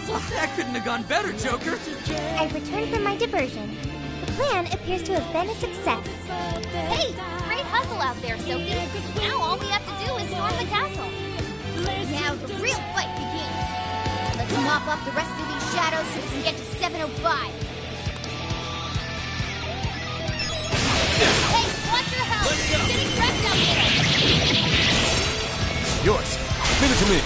That couldn't have gone better, Joker. I've returned from my diversion. The plan appears to have been a success. Hey, great hustle out there, Sophie. Now all we have to do is storm the castle. Now the real fight begins. Let's mop up the rest of these shadows so we can get to 705. Hey, watch your health. You're getting wrecked out there. Yours. Give it to me.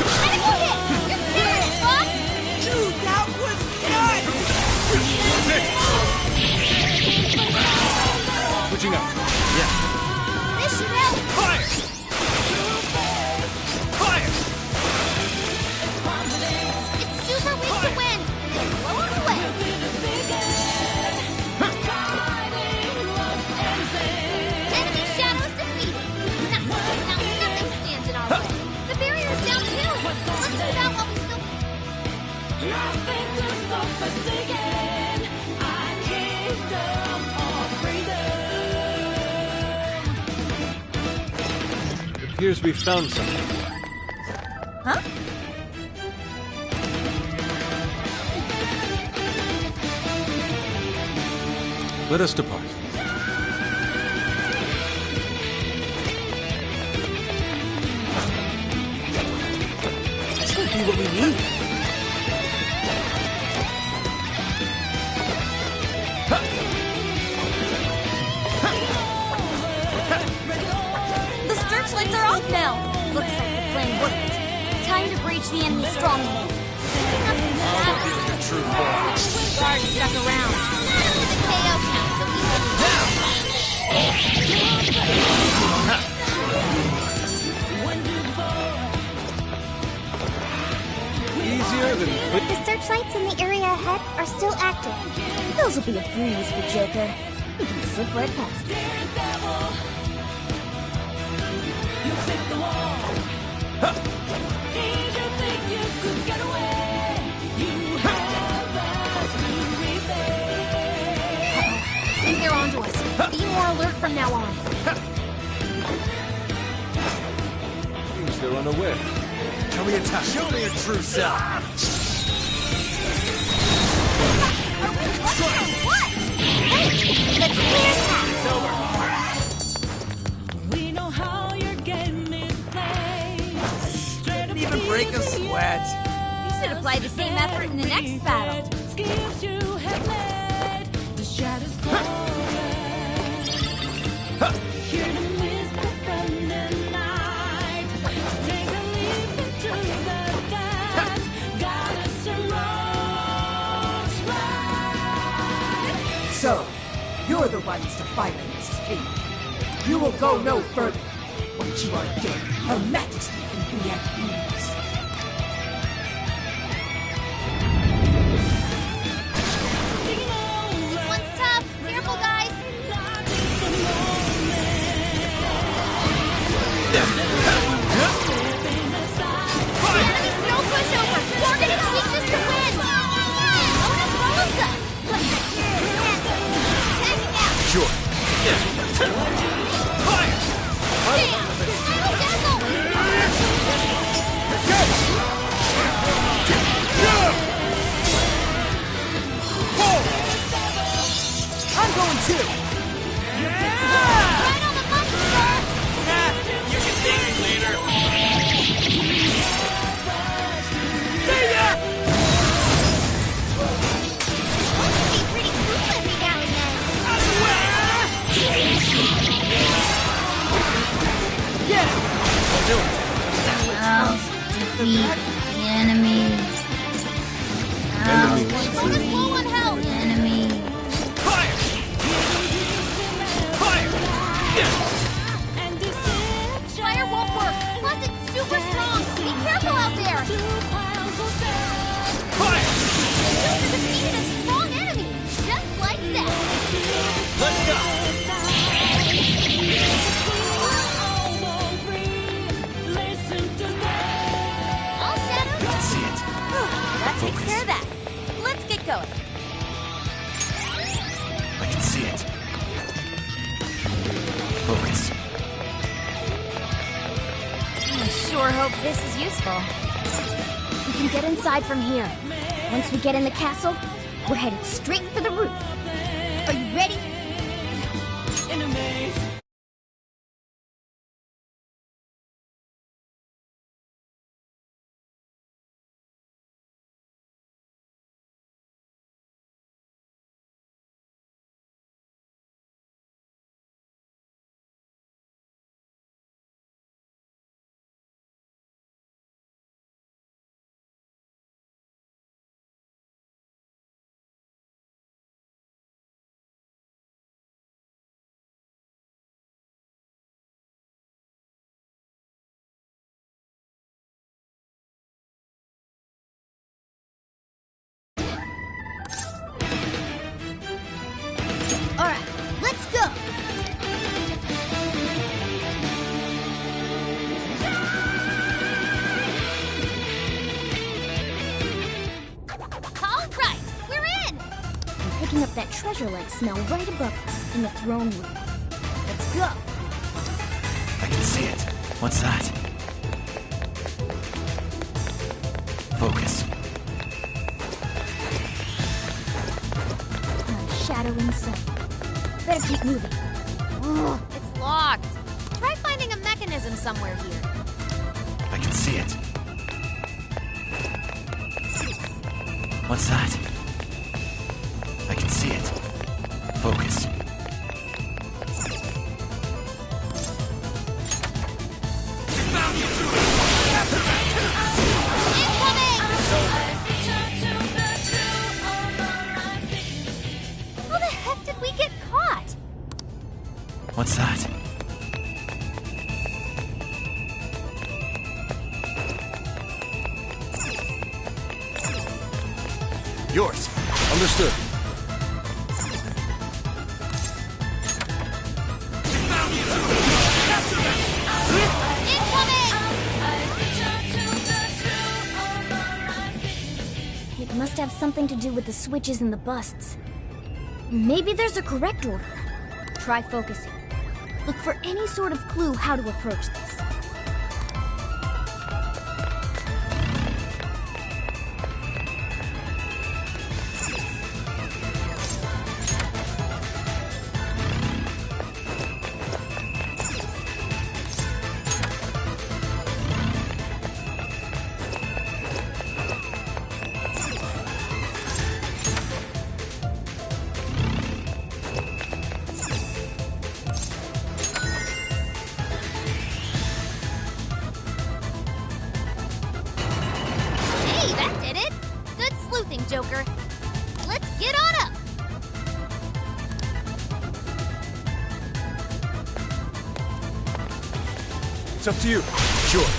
Critical hit! You're killing it, Bob! Dude, that was nuts! Switching up. Yeah. This should help! Fire! Fire! It's super weak to wind. Blow it away. Enemy shadows defeated. Now nothing stands in our way. The barrier's down too. Let's do that while we still... Nothing to stop us again. I kingdom of freedom. It appears we found something. Huh? Let us depart. This might be what we need. The searchlights are off now. Looks like the plan worked. Time to breach the enemy stronghold. True form. Guards stuck around. The KO count so we Easier than quick. The searchlights in the area ahead are still active. Those will be a breeze for Joker. He can slip right past it. They're onto us. Be more alert from now on. Seems they're unaware. Can we attack? Show me your true self. What? Hey, let's clear that. We know how your game is played. Didn't even break a sweat. You should apply the same effort in the next battle. Schemes you have led, the shadows cover. Hear them whisper from the night. Take a leap into the dance. Got us a rose right. So, you're the ones to fight against him. You will go no further. Once you are dead, Her Majesty can be at ease. This one's tough. Careful, guys. Enemy's no pushover. Targeting weakness to win. Ona Rosa. Tagging out. Sure. Fire! Damn. Final dazzle. I'm going too. Right on the button, sir. You can thank me later. Be pretty cool every now and then. I'll do it. I'll defeat the enemy. I'll Enemies. Bonus low on health. the enemy. Fire! Fire! Fire won't work. Plus, it's super strong. Be careful out there. Fire! Joker defeated a strong enemy. Just like that. Let's go. All shadows. Let's see it. That takes care of that. Let's get going. I can see it. Focus. sure hope this is useful. We can get inside from here. Once we get in the castle, we're headed straight for the roof. Are you ready? In a maze. All right, let's go. All right, we're in! I'm picking up that treasure-like smell right above us in the throne room. Let's go. I can see it. What's that? Focus. Not a shadow in sight. Better keep moving. Ugh. It's locked. Try finding a mechanism somewhere here. I can see it. What's that? I can see it. Focus. How the heck did we get caught? What's that? Yours. Understood. It must have something to do with the switches and the busts. Maybe there's a correct order. Try focusing. Look for any sort of clue how to approach this. Hey, that did it! Good sleuthing, Joker. Let's get on up! It's up to you. Sure.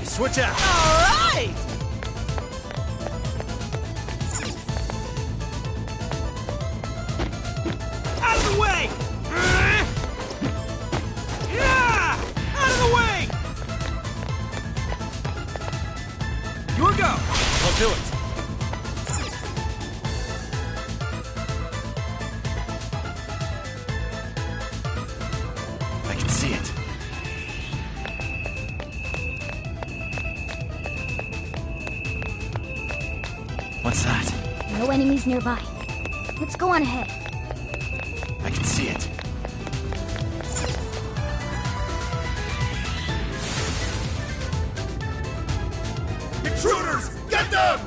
Switch out. All right! Out of the way! Yeah! Out of the way! Your go! I'll do it. I can see it. What's that? No enemies nearby. Let's go on ahead. I can see it. Intruders! Get them!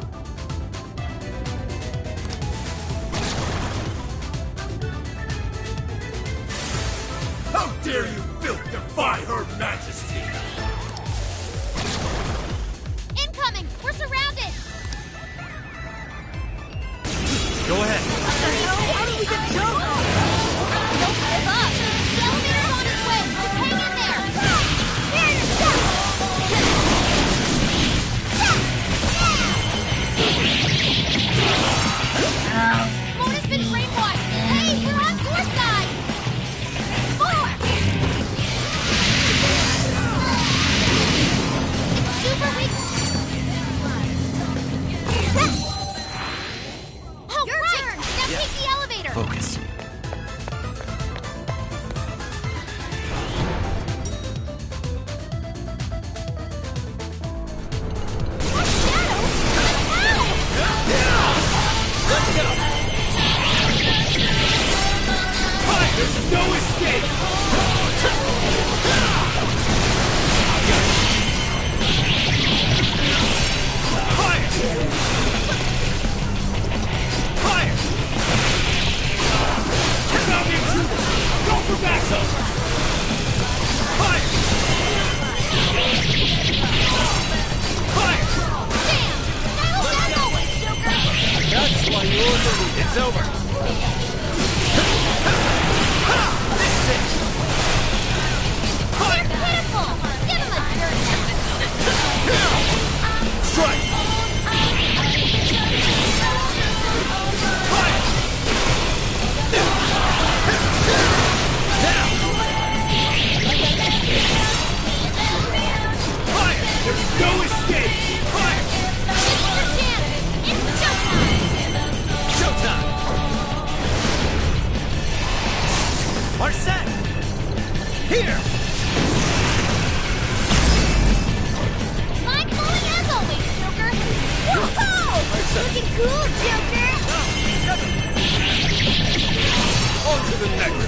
How dare you, filth, defy her majesty! Incoming! We're surrounded! Go ahead. How did we get jumped? Don't give up! The elevator's on its way! Just hang in there! Here, Mona's been brainwashed! Hey, we're on your side! More! It's over. They're pitiful! Give him a dirt Strike! There's no escape! Fire! It's your chance! It's showtime! Showtime! Arsene! Here! Mind blowing as always, Joker! Woohoo! Looking cool, Joker! On to the next.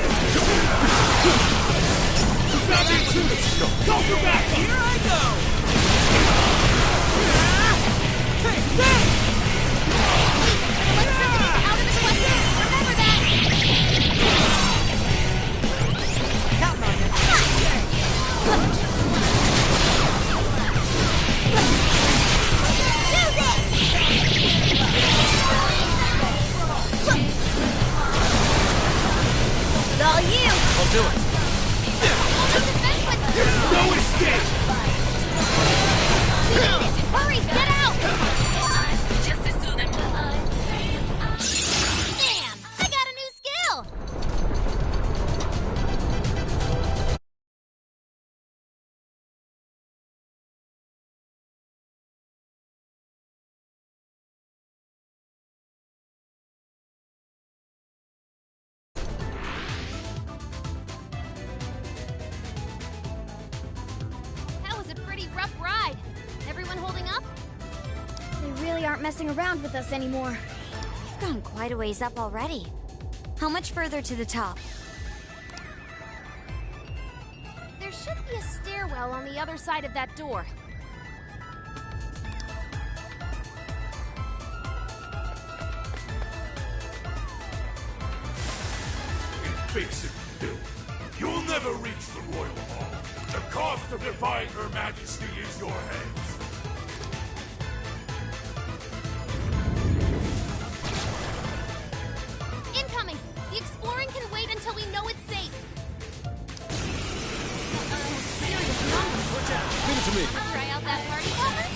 Back into it! Go for back! Here I go! Take that! Electricity out of the question! Remember that! Counting on you. Do this! It's all you! I'll do it. No escape! Hurry, get out! Damn! I got a new skill! That was a pretty rough ride. Everyone holding up? They really aren't messing around with us anymore. We've gone quite a ways up already. How much further to the top? There should be a stairwell on the other side of that door. In basic filth, you'll never reach the Royal Hall. The cost of defying Her Majesty is your heads. Incoming! The exploring can wait until we know it's safe. Serious numbers. Give it to me. Try out that party popper?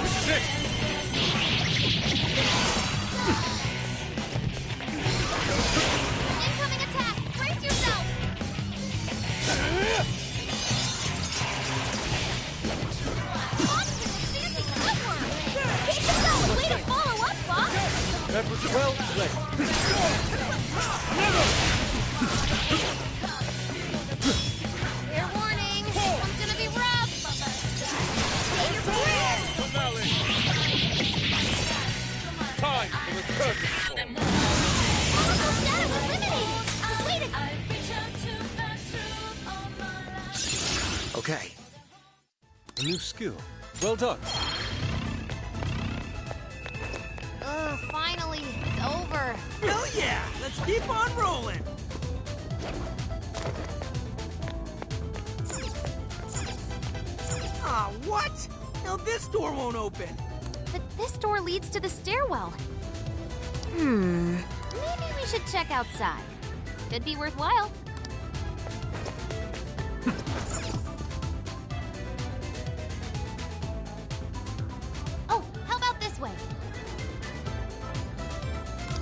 This is it. Incoming attack! Brace yourself! Austin, fancy footwork! Keep it going! Way to follow up, Bob! That was well played. Fair warning! It's gonna be rough! Stay your breath! Time for the curtain. Powerful shadow eliminated! Completed! Okay. A new skill. Well done. Ugh, finally, it's over. Hell yeah! Let's keep on rolling! Ah, what? Now this door won't open. But this door leads to the stairwell. Maybe we should check outside. Could be worthwhile. Oh, how about this way?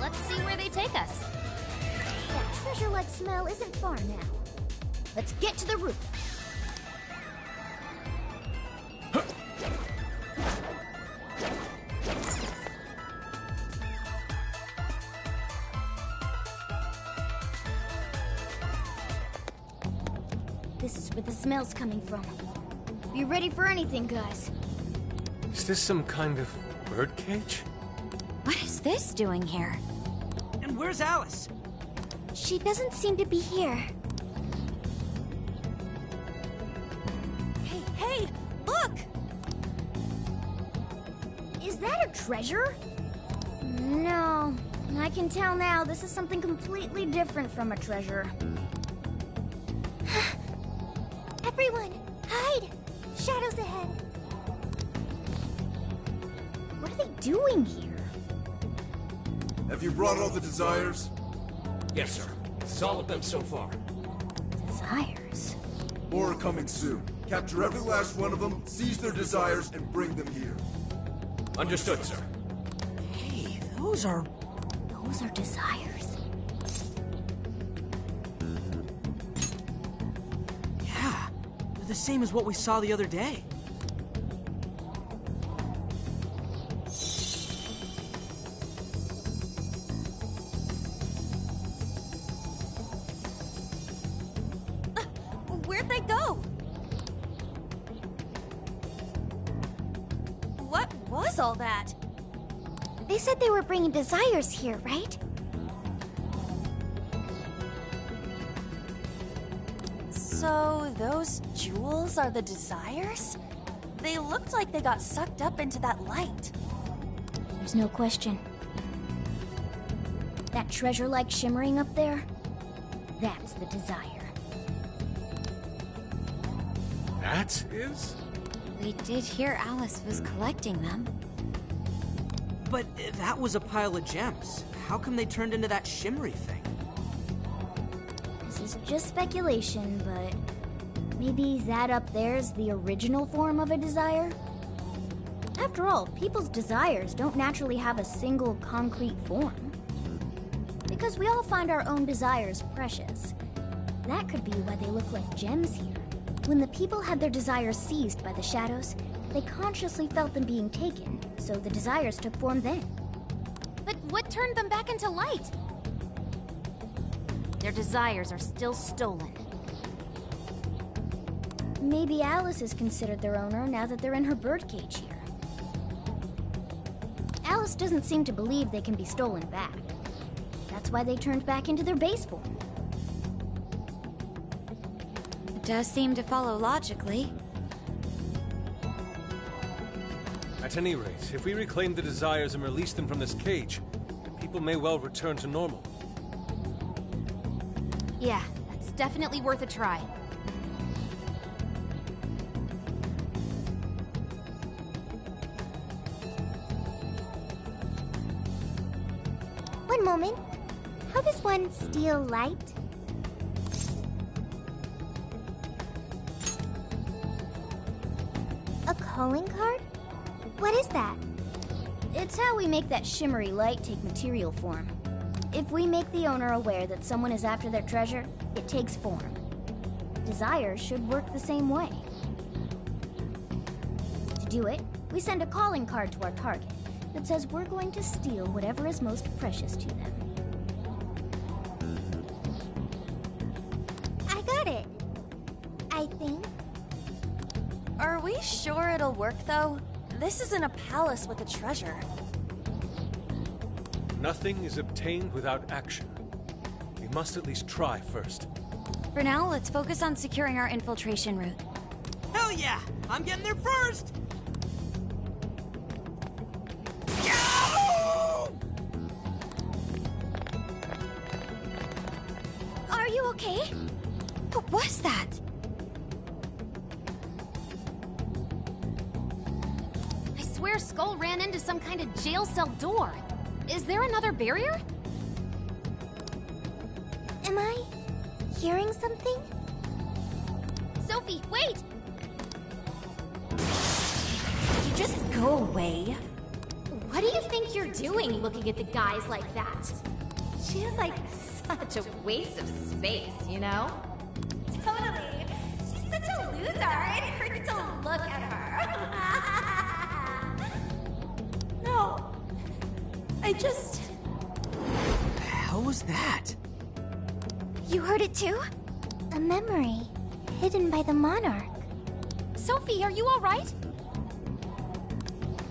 Let's see where they take us. That treasure-like smell isn't far now. Let's get to the roof. This is where the smell's coming from. Be ready for anything, guys. Is this some kind of birdcage? What is this doing here? And where's Alice? She doesn't seem to be here. Hey, look! Is that a treasure? No. I can tell now this is something completely different from a treasure. Everyone, hide! Shadows ahead. are they doing here? Have you brought all the desires? Yes, sir. Saw with them so far. Desires? More are coming soon. Capture every last one of them, seize their desires, and bring them here. Understood, sir. Hey, those are... Those are desires. Yeah, they're the same as what we saw the other day. Where'd they go? What was all that? They said they were bringing desires here, right? So those jewels are the desires? They looked like they got sucked up into that light. There's no question. That treasure-like shimmering up there, that's the desire. That is? We did hear Alice was collecting them. But that was a pile of gems. How come they turned into that shimmery thing? This is just speculation, but maybe that up there's the original form of a desire? After all, people's desires don't naturally have a single concrete form. Because we all find our own desires precious. That could be why they look like gems here. When the people had their desires seized by the shadows, they consciously felt them being taken, so the desires took form then. But what turned them back into light? Their desires are still stolen. Maybe Alice is considered their owner now that they're in her birdcage here. Alice doesn't seem to believe they can be stolen back. That's why they turned back into their base form. It does seem to follow logically. At any rate, if we reclaim the desires and release them from this cage, people may well return to normal. Yeah, that's definitely worth a try. One moment. How does one steal light? A calling card? What is that? It's how we make that shimmery light take material form. If we make the owner aware that someone is after their treasure, it takes form. Desires should work the same way. To do it, we send a calling card to our target that says we're going to steal whatever is most precious to them. I got it. I think. Are we sure it'll work, though? This isn't a palace with a treasure. Nothing is obtained without action. We must at least try first. For now, let's focus on securing our infiltration route. Hell yeah! I'm getting there first! Are you okay? What was that? I swear Skull ran into some kind of jail cell door. Is there another barrier? Am I hearing something? Sophie, wait! You just go away. What do you think you're doing looking at the guys like that? She's like such a waste of space, you know? Totally. She's such a loser. It hurts to look at her. No. I just... What the hell was that? You heard it too? A memory hidden by the monarch. Sophie, are you alright?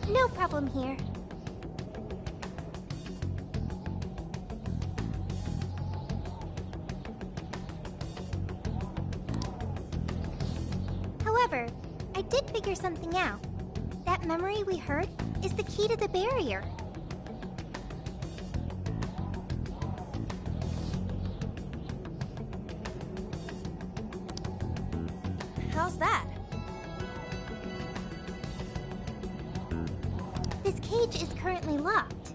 No problem here. However, I did figure something out. That memory we heard is the key to the barrier. How's that? This cage cage is currently locked.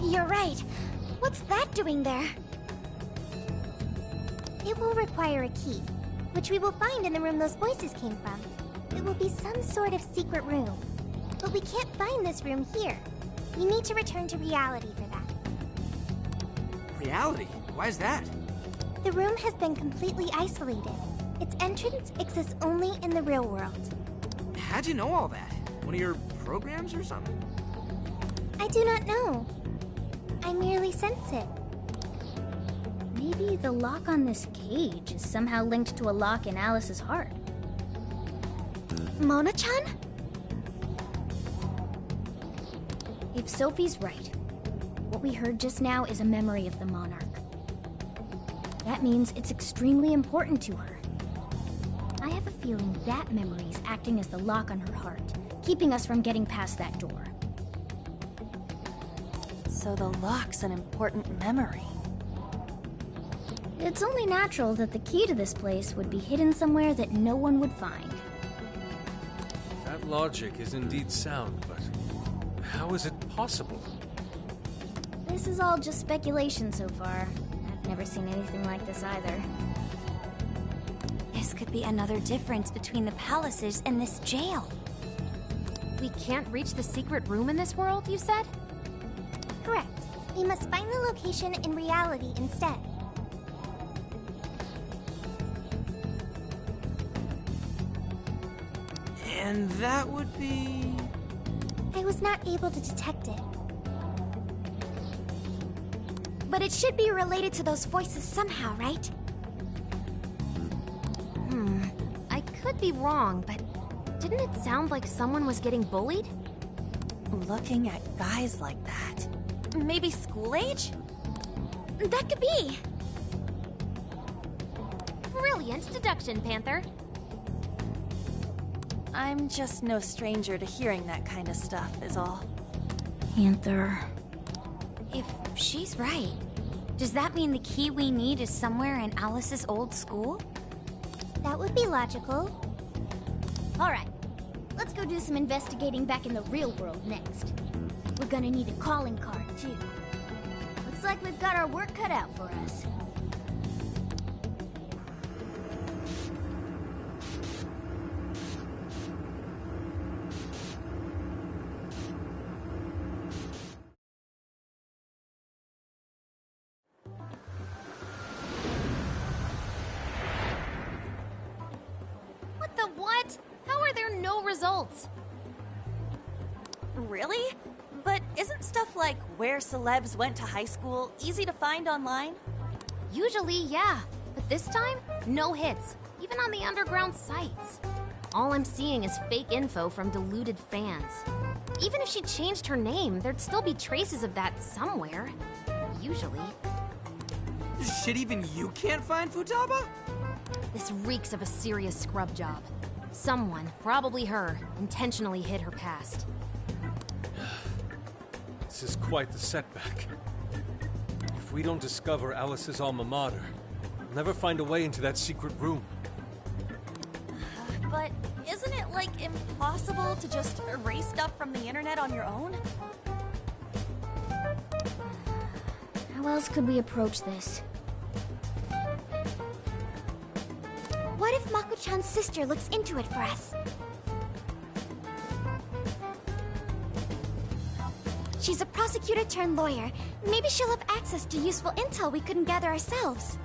You're right. What's that doing there? It will require a key, which we will find in the room those voices came from. It will be some sort of secret room. But we can't find this room here. We need to return to reality for that. Reality? Why is that? The room has been completely isolated. Its entrance exists only in the real world. How'd you know all that? One of your programs or something? I do not know. I merely sense it. Maybe the lock on this cage is somehow linked to a lock in Alice's heart. Mona-chan? If Sophie's right, what we heard just now is a memory of the Monarch. That means it's extremely important to her. I have a feeling that memory is acting as the lock on her heart, keeping us from getting past that door. So the lock's an important memory. It's only natural that the key to this place would be hidden somewhere that no one would find. That logic is indeed sound, but how is it possible? This is all just speculation so far. I've never seen anything like this either. This could be another difference between the palaces and this jail. We can't reach the secret room in this world, you said? Correct. We must find the location in reality instead. And that would be... I was not able to detect it. But it should be related to those voices somehow, right? I could be wrong, but didn't it sound like someone was getting bullied? Looking at guys like that. Maybe school age? That could be. Brilliant deduction, Panther. I'm just no stranger to hearing that kind of stuff, is all. Panther. If she's right, does that mean the key we need is somewhere in Alice's old school? That would be logical. Alright, let's go do some investigating back in the real world next. We're gonna need a calling card, too. Looks like we've got our work cut out for us. What the what? How are there no results? Really? But isn't stuff like where celebs went to high school easy to find online? Usually, yeah. But this time, no hits, even on the underground sites. All I'm seeing is fake info from deluded fans. Even if she changed her name, there'd still be traces of that somewhere. Usually. Shit, even you can't find Futaba? This reeks of a serious scrub job. Someone, probably her, intentionally hid her past. This is quite the setback. If we don't discover Alice's alma mater, we'll never find a way into that secret room. But isn't it, like, impossible to just erase stuff from the internet on your own? How else could we approach this? What if Mako-chan's sister looks into it for us? She's a prosecutor turned lawyer. Maybe she'll have access to useful intel we couldn't gather ourselves.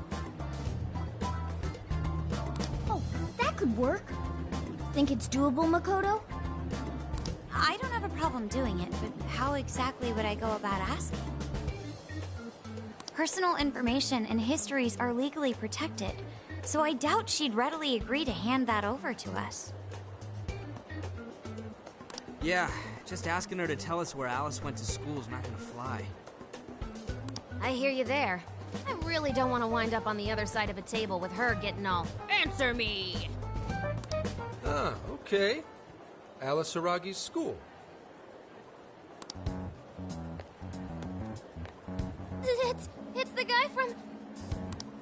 Oh, that could work. Think it's doable, Makoto? I don't have a problem doing it, but how exactly would I go about asking? Personal information and histories are legally protected, so I doubt she'd readily agree to hand that over to us. Yeah, just asking her to tell us where Alice went to school is not gonna fly. I hear you there. I really don't want to wind up on the other side of a table with her getting all, "Answer me!" Ah, okay. Alice Aragi's school. It's the guy from...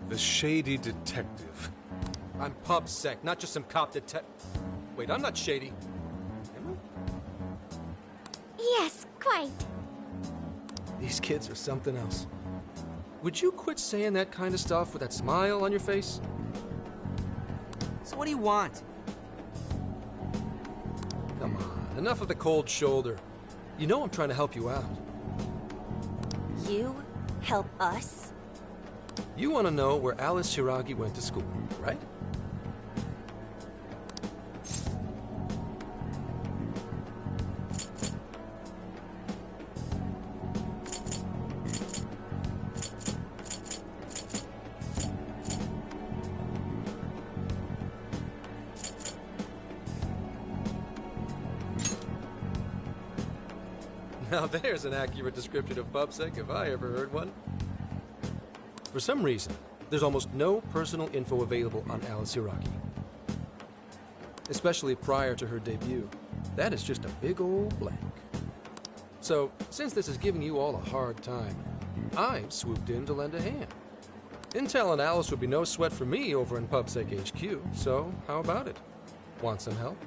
The shady detective. I'm PubSec, not just some cop detective. Wait, I'm not shady. Am Yes, quite. I? These kids are something else. Would you quit saying that kind of stuff with that smile on your face? So what do you want? Come on, enough of the cold shoulder. You know I'm trying to help you out. You help us? You want to know where Alice Shiragi went to school, right? Now there's an accurate description of PubSec if I ever heard one. For some reason, there's almost no personal info available on Alice Hiraki. Especially prior to her debut. That is just a big old blank. So, since this is giving you all a hard time, I've swooped in to lend a hand. Intel on Alice would be no sweat for me over in PubSec HQ, so how about it? Want some help?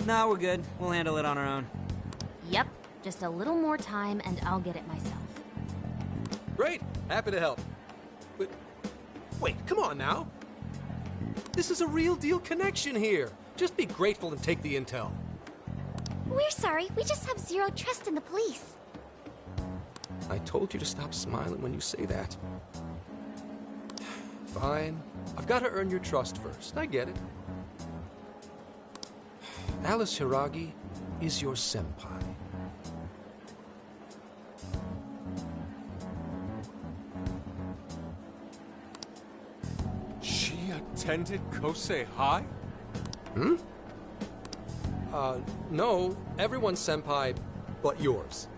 Nah, we're good. We'll handle it on our own. Yep, just a little more time and I'll get it myself. Great! Happy to help. But, wait, come on now. This is a real deal connection here. Just be grateful and take the intel. We're sorry, we just have zero trust in the police. I told you to stop smiling when you say that. Fine. I've got to earn your trust first. I get it. Alice Hiragi is your senpai. She attended Kosei High? Hmm? No. Everyone's senpai but yours.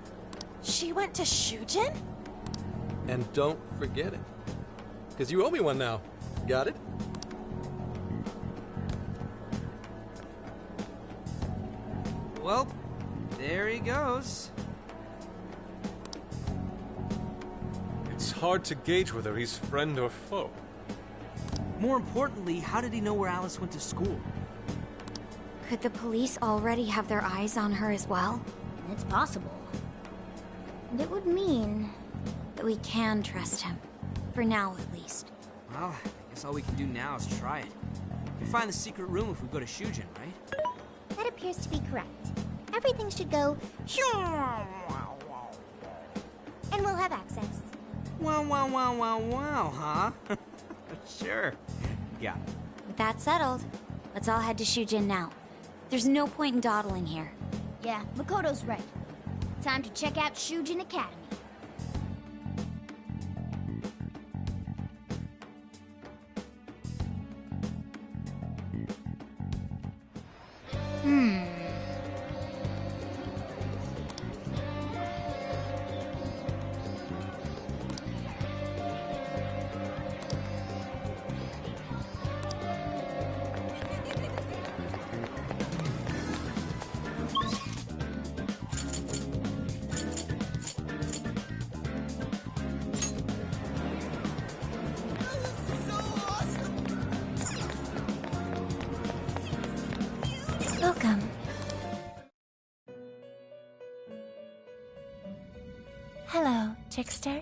She went to Shujin? And don't forget it. Because you owe me one now. Got it? Well, there he goes. It's hard to gauge whether he's friend or foe. More importantly, how did he know where Alice went to school? Could the police already have their eyes on her as well? It's possible. And it would mean that we can trust him. For now, at least. Well, I guess all we can do now is try it. We can find the secret room if we go to Shujin, right? That appears to be correct. Everything should go... and we'll have access. Wow, wow, wow, wow, wow, huh? Sure. Yeah. With that settled, let's all head to Shujin now. There's no point in dawdling here. Yeah, Makoto's right. Time to check out Shujin Academy. Welcome. Hello, trickster.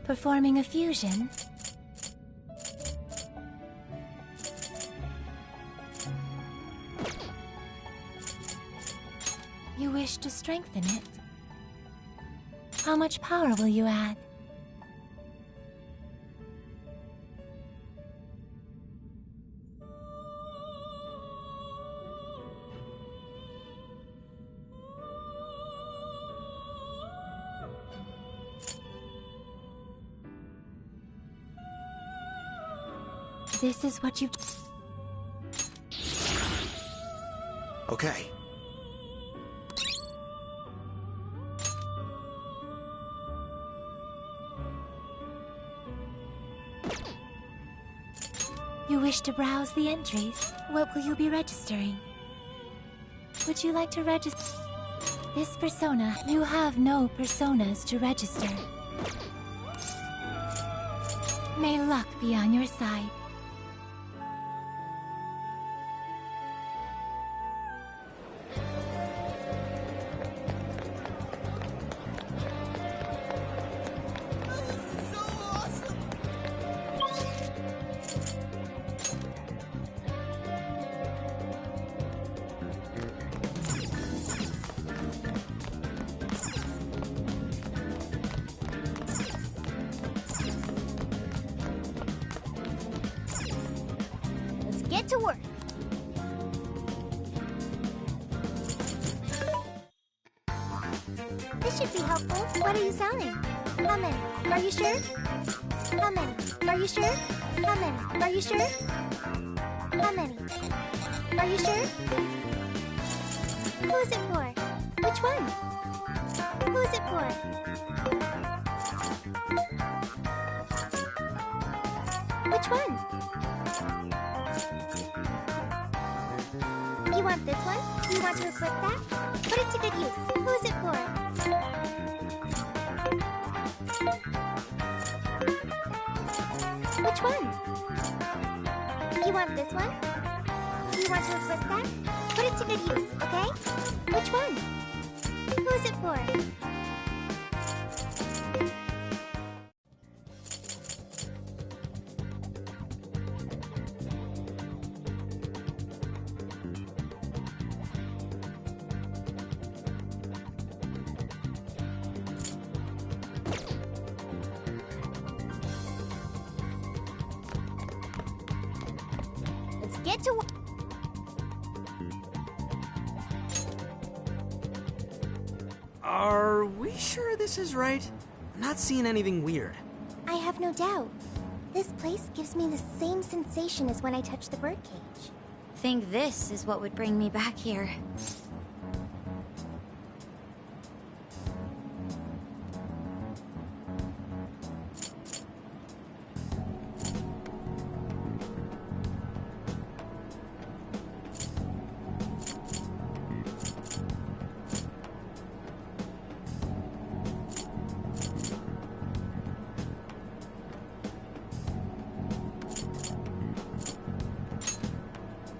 Performing a fusion? You wish to strengthen it? How much power will you add? This is what you... Okay. You wish to browse the entries? What will you be registering? Would you like to register? This persona, you have no personas to register. May luck be on your side. Get to work. This should be helpful. What are you selling? How many? Are you sure? How many? Are you sure? How many? Are you sure? How many? Are you sure? Who is it for? Which one? Who is it for? Which one? You want this one? Do you want to equip that? Put it to good use. Who is it for? Which one? You want this one? Do you want to equip that? Put it to good use, okay? Which one? Who is it for? Get to work. Are we sure this is right? I'm not seeing anything weird. I have no doubt. This place gives me the same sensation as when I touched the birdcage. Think this is what would bring me back here.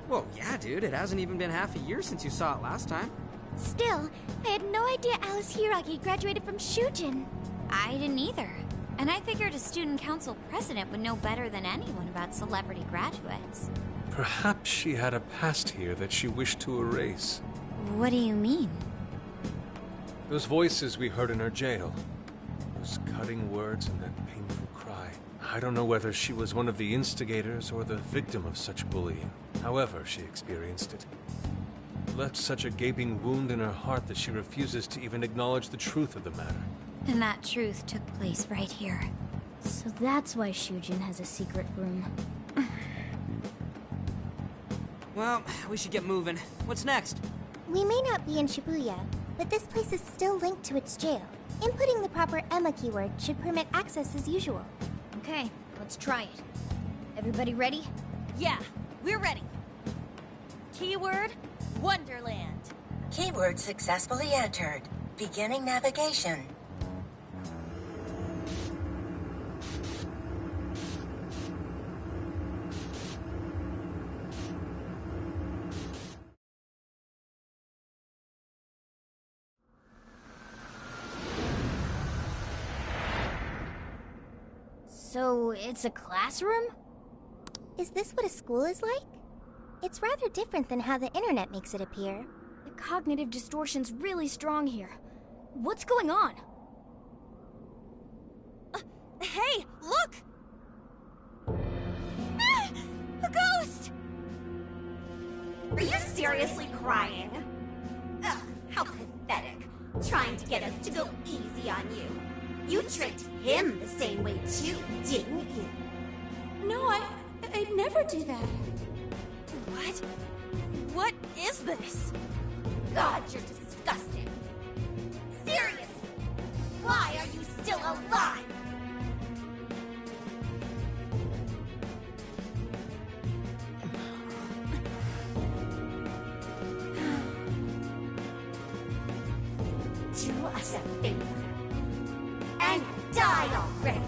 Well, yeah, dude, it hasn't even been half a year since you saw it last time. Still, I had no idea Alice Hiragi graduated from Shujin. I didn't either. And I figured a student council president would know better than anyone about celebrity graduates. Perhaps she had a past here that she wished to erase. What do you mean? Those voices we heard in her jail. Those cutting words and that painful cry. I don't know whether she was one of the instigators or the victim of such bullying. However she experienced it. It left such a gaping wound in her heart that she refuses to even acknowledge the truth of the matter. And that truth took place right here. So that's why Shujin has a secret room. Well, we should get moving. What's next? We may not be in Shibuya, but this place is still linked to its jail. Inputting the proper Emma keyword should permit access as usual. Okay, let's try it. Everybody ready? Yeah, we're ready. Keyword, Wonderland. Keyword successfully entered. Beginning navigation. So, it's a classroom? Is this what a school is like? It's rather different than how the internet makes it appear. The cognitive distortion's really strong here. What's going on? Hey, look! Ah, a ghost! Are you seriously crying? Ugh, how pathetic. Trying to get us to go easy on you. You tricked him the same way too, didn't you? No, I'd never do that. What? What is this? God, you're disgusting. Serious. Why are you still alive? Do us a favor and die already.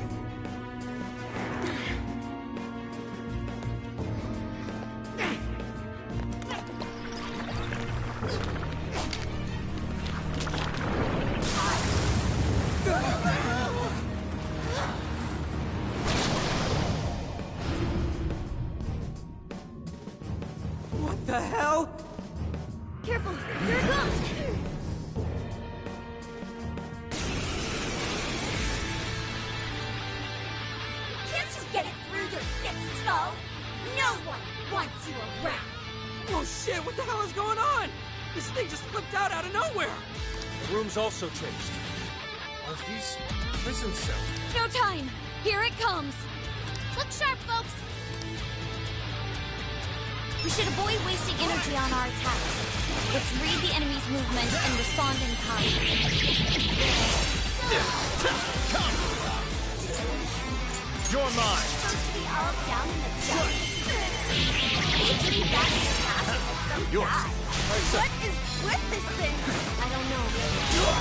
What the hell? Careful! Here it comes! Can't you get it through your thick skull? No one wants you around! Oh shit, what the hell is going on? This thing just flipped out of nowhere! The room's also changed. Are these prison cells? No time! Here it comes! Look sharp, folks! We should avoid wasting energy on our attacks. Let's read the enemy's movement and respond in kind. You're mine! Supposed to be all down in the dumps. Usually back in the castle with some Yours. guy. What is with this thing? I don't know.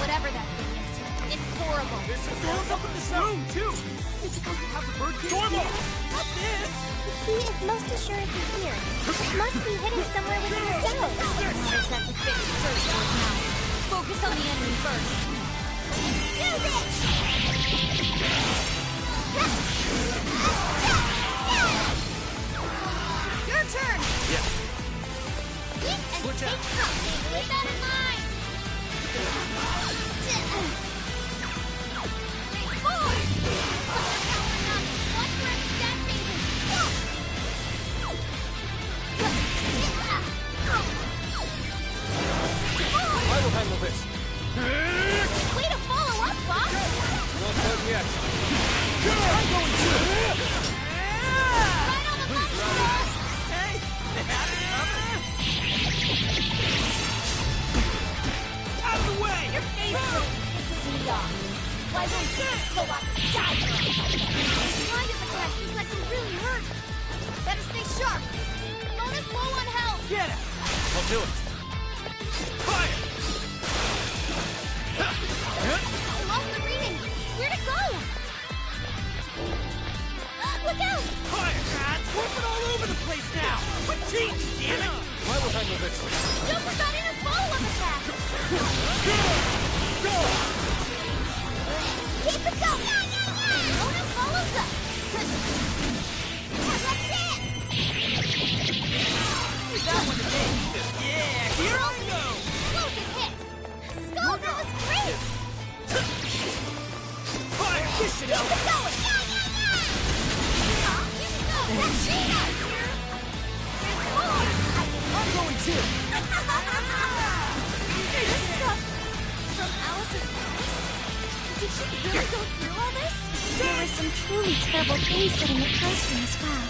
Whatever that thing is. It's horrible. This is what's up in this room, too! It's supposed to have the birdcage Dormo! Not this! The key is most assuredly here. It must be hidden somewhere within the cells. There's that big search for it now. Focus on the enemy first. Do this! Your turn! Yeah. Switch out. Keep that in mind! Phase 4! Powering up. Watch your stat I will handle this. Way to follow up, Bob! Not done yet. I'm going to! Right on the button! Hey! They had it covered! Out of the way! Your face pisses me off. Why don't you go up and die for us? This kind of attack seems like it really hurt. Better stay sharp. Mona's low on health. Get it! I'll do it. Fire! I lost the reading. Where'd it go? Look out! Fire! Warping all over the place now! Quit cheating, damn it! I will handle this. Joker got in a follow-up attack. Keep it going! Mona follows up. That's it! You got one today! Yeah, here I go! Explosive hit. Skull, that was great. Fire! This should help! Keep it going! Here we go. That's it. There's more. I'm going too! This stuff from Alice's past? Did she really go through all this? There were some truly terrible things said in the classroom as well.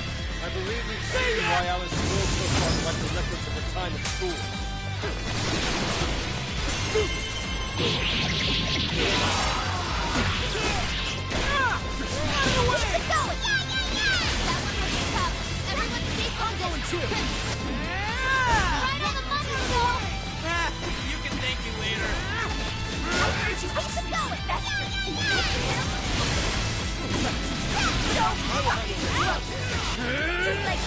I believe we've seen why Alice will so far like the records of her time at school. Keep it going! That one was tough. Everyone stay focused. Going too! Right on the button, Skull. You can thank me later. Keep it going, Bester! Just like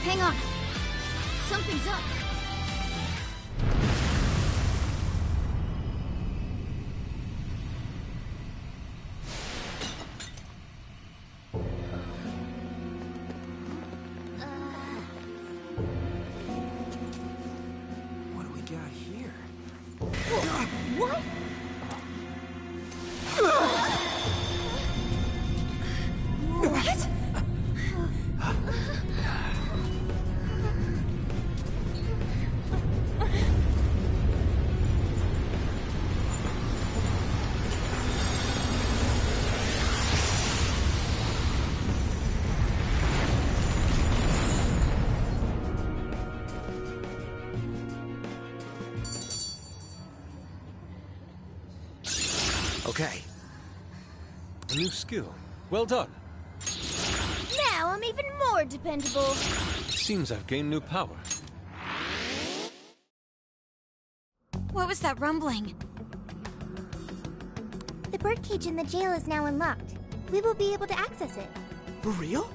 Hang on. Something's up. What do we got here? What? What? Okay. A new skill. Well done. Now I'm even more dependable. Seems I've gained new power. What was that rumbling? The birdcage in the jail is now unlocked. We will be able to access it. For real?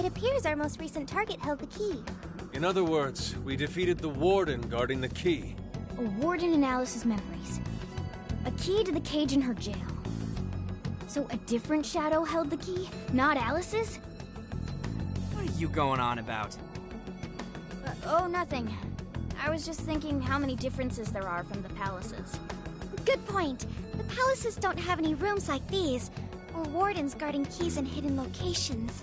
appears our most recent target held the key. In other words, we defeated the warden guarding the key. A warden in Alice's memories. A key to the cage in her jail. So a different shadow held the key, not Alice's? What are you going on about? Oh, nothing. I was just thinking how many differences there are from the palaces. Good point. The palaces don't have any rooms like these, or wardens guarding keys in hidden locations.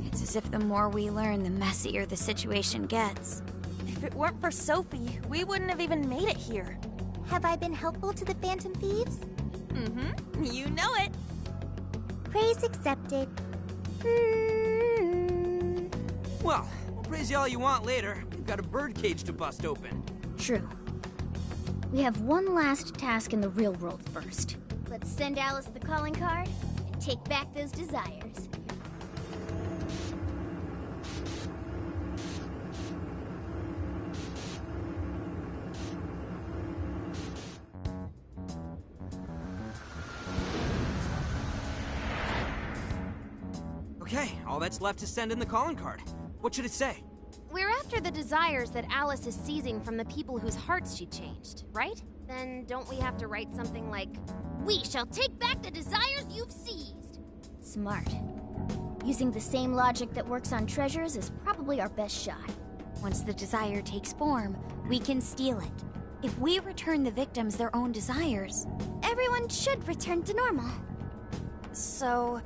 It's as if the more we learn, the messier the situation gets. If it weren't for Sophie, we wouldn't have even made it here. Have I been helpful to the Phantom Thieves? Mm-hmm. You know it. Praise accepted. Well, we'll praise you all you want later. We've got a birdcage to bust open. True. We have one last task in the real world first. Let's send Alice the calling card and take back those desires. Okay, all that's left is send in the calling card. What should it say? We're after the desires that Alice is seizing from the people whose hearts she changed, right? Then don't we have to write something like, "We shall take back the desires you've seized"? Smart. Using the same logic that works on treasures is probably our best shot. Once the desire takes form, we can steal it. If we return the victims their own desires, everyone should return to normal. So,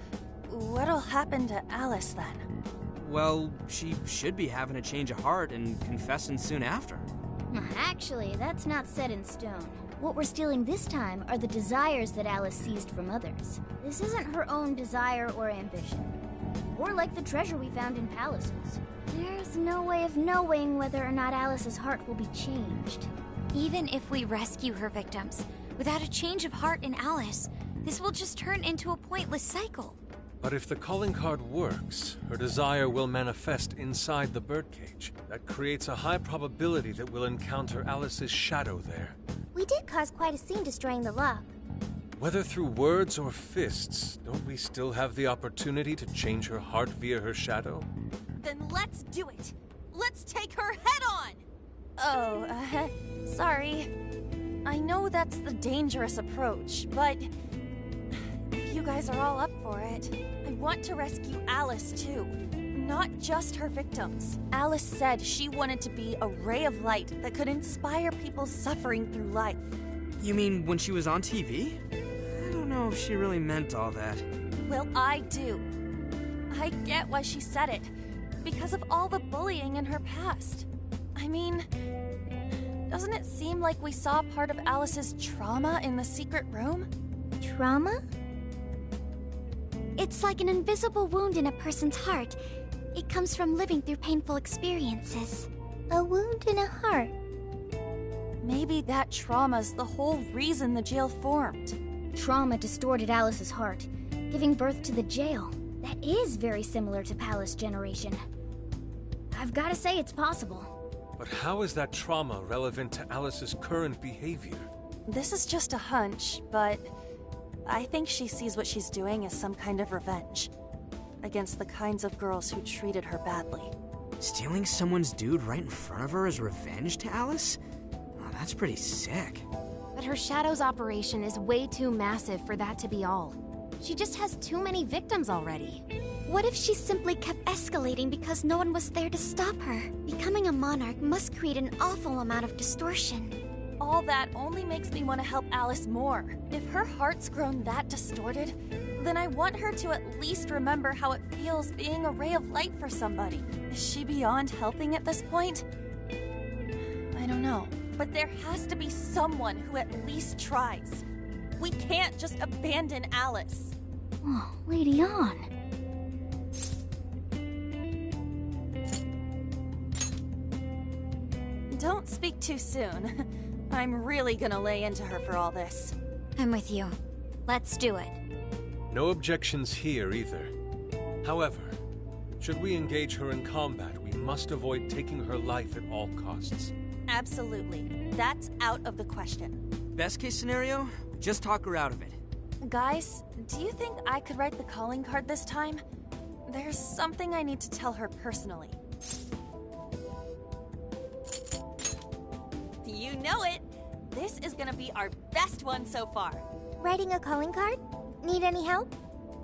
what'll happen to Alice then? Well, she should be having a change of heart and confessing soon after. Actually, that's not set in stone. What we're stealing this time are the desires that Alice seized from others. This isn't her own desire or ambition. Or like the treasure we found in palaces. There's no way of knowing whether or not Alice's heart will be changed. even if we rescue her victims, without a change of heart in Alice, this will just turn into a pointless cycle. But if the calling card works, her desire will manifest inside the birdcage. That creates a high probability that we'll encounter Alice's shadow there. We did cause quite a scene destroying the lock. Whether through words or fists, don't we still have the opportunity to change her heart via her shadow? Then let's do it! Let's take her head on! Oh, sorry. I know that's the dangerous approach, but if you guys are all up for it, I want to rescue Alice too. Not just her victims. Alice said she wanted to be a ray of light that could inspire people suffering through life. You mean when she was on TV? I don't know if she really meant all that. Well, I do. I get why she said it. Because of all the bullying in her past. I mean, doesn't it seem like we saw part of Alice's trauma in the secret room? Trauma? It's like an invisible wound in a person's heart. It comes from living through painful experiences. A wound in a heart. Maybe that trauma's the whole reason the jail formed. Trauma distorted Alice's heart, giving birth to the jail. That is very similar to Palace Generation. I've got to say it's possible. But how is that trauma relevant to Alice's current behavior? This is just a hunch, but I think she sees what she's doing as some kind of revenge against the kinds of girls who treated her badly. Stealing someone's dude right in front of her as revenge to Alice? Oh, that's pretty sick. But her Shadow's operation is way too massive for that to be all. She just has too many victims already. What if she simply kept escalating because no one was there to stop her? Becoming a monarch must create an awful amount of distortion. All that only makes me want to help Alice more. If her heart's grown that distorted, then I want her to at least remember how it feels being a ray of light for somebody. Is she beyond helping at this point? I don't know. But there has to be someone who at least tries. We can't just abandon Alice. Oh, Lady Ann. Don't speak too soon. I'm really gonna lay into her for all this. I'm with you. Let's do it. No objections here either. However, should we engage her in combat, we must avoid taking her life at all costs. Absolutely. That's out of the question. Best case scenario, just talk her out of it. Guys, do you think I could write the calling card this time? There's something I need to tell her personally. You know it! This is gonna be our best one so far. Writing a calling card? Need any help?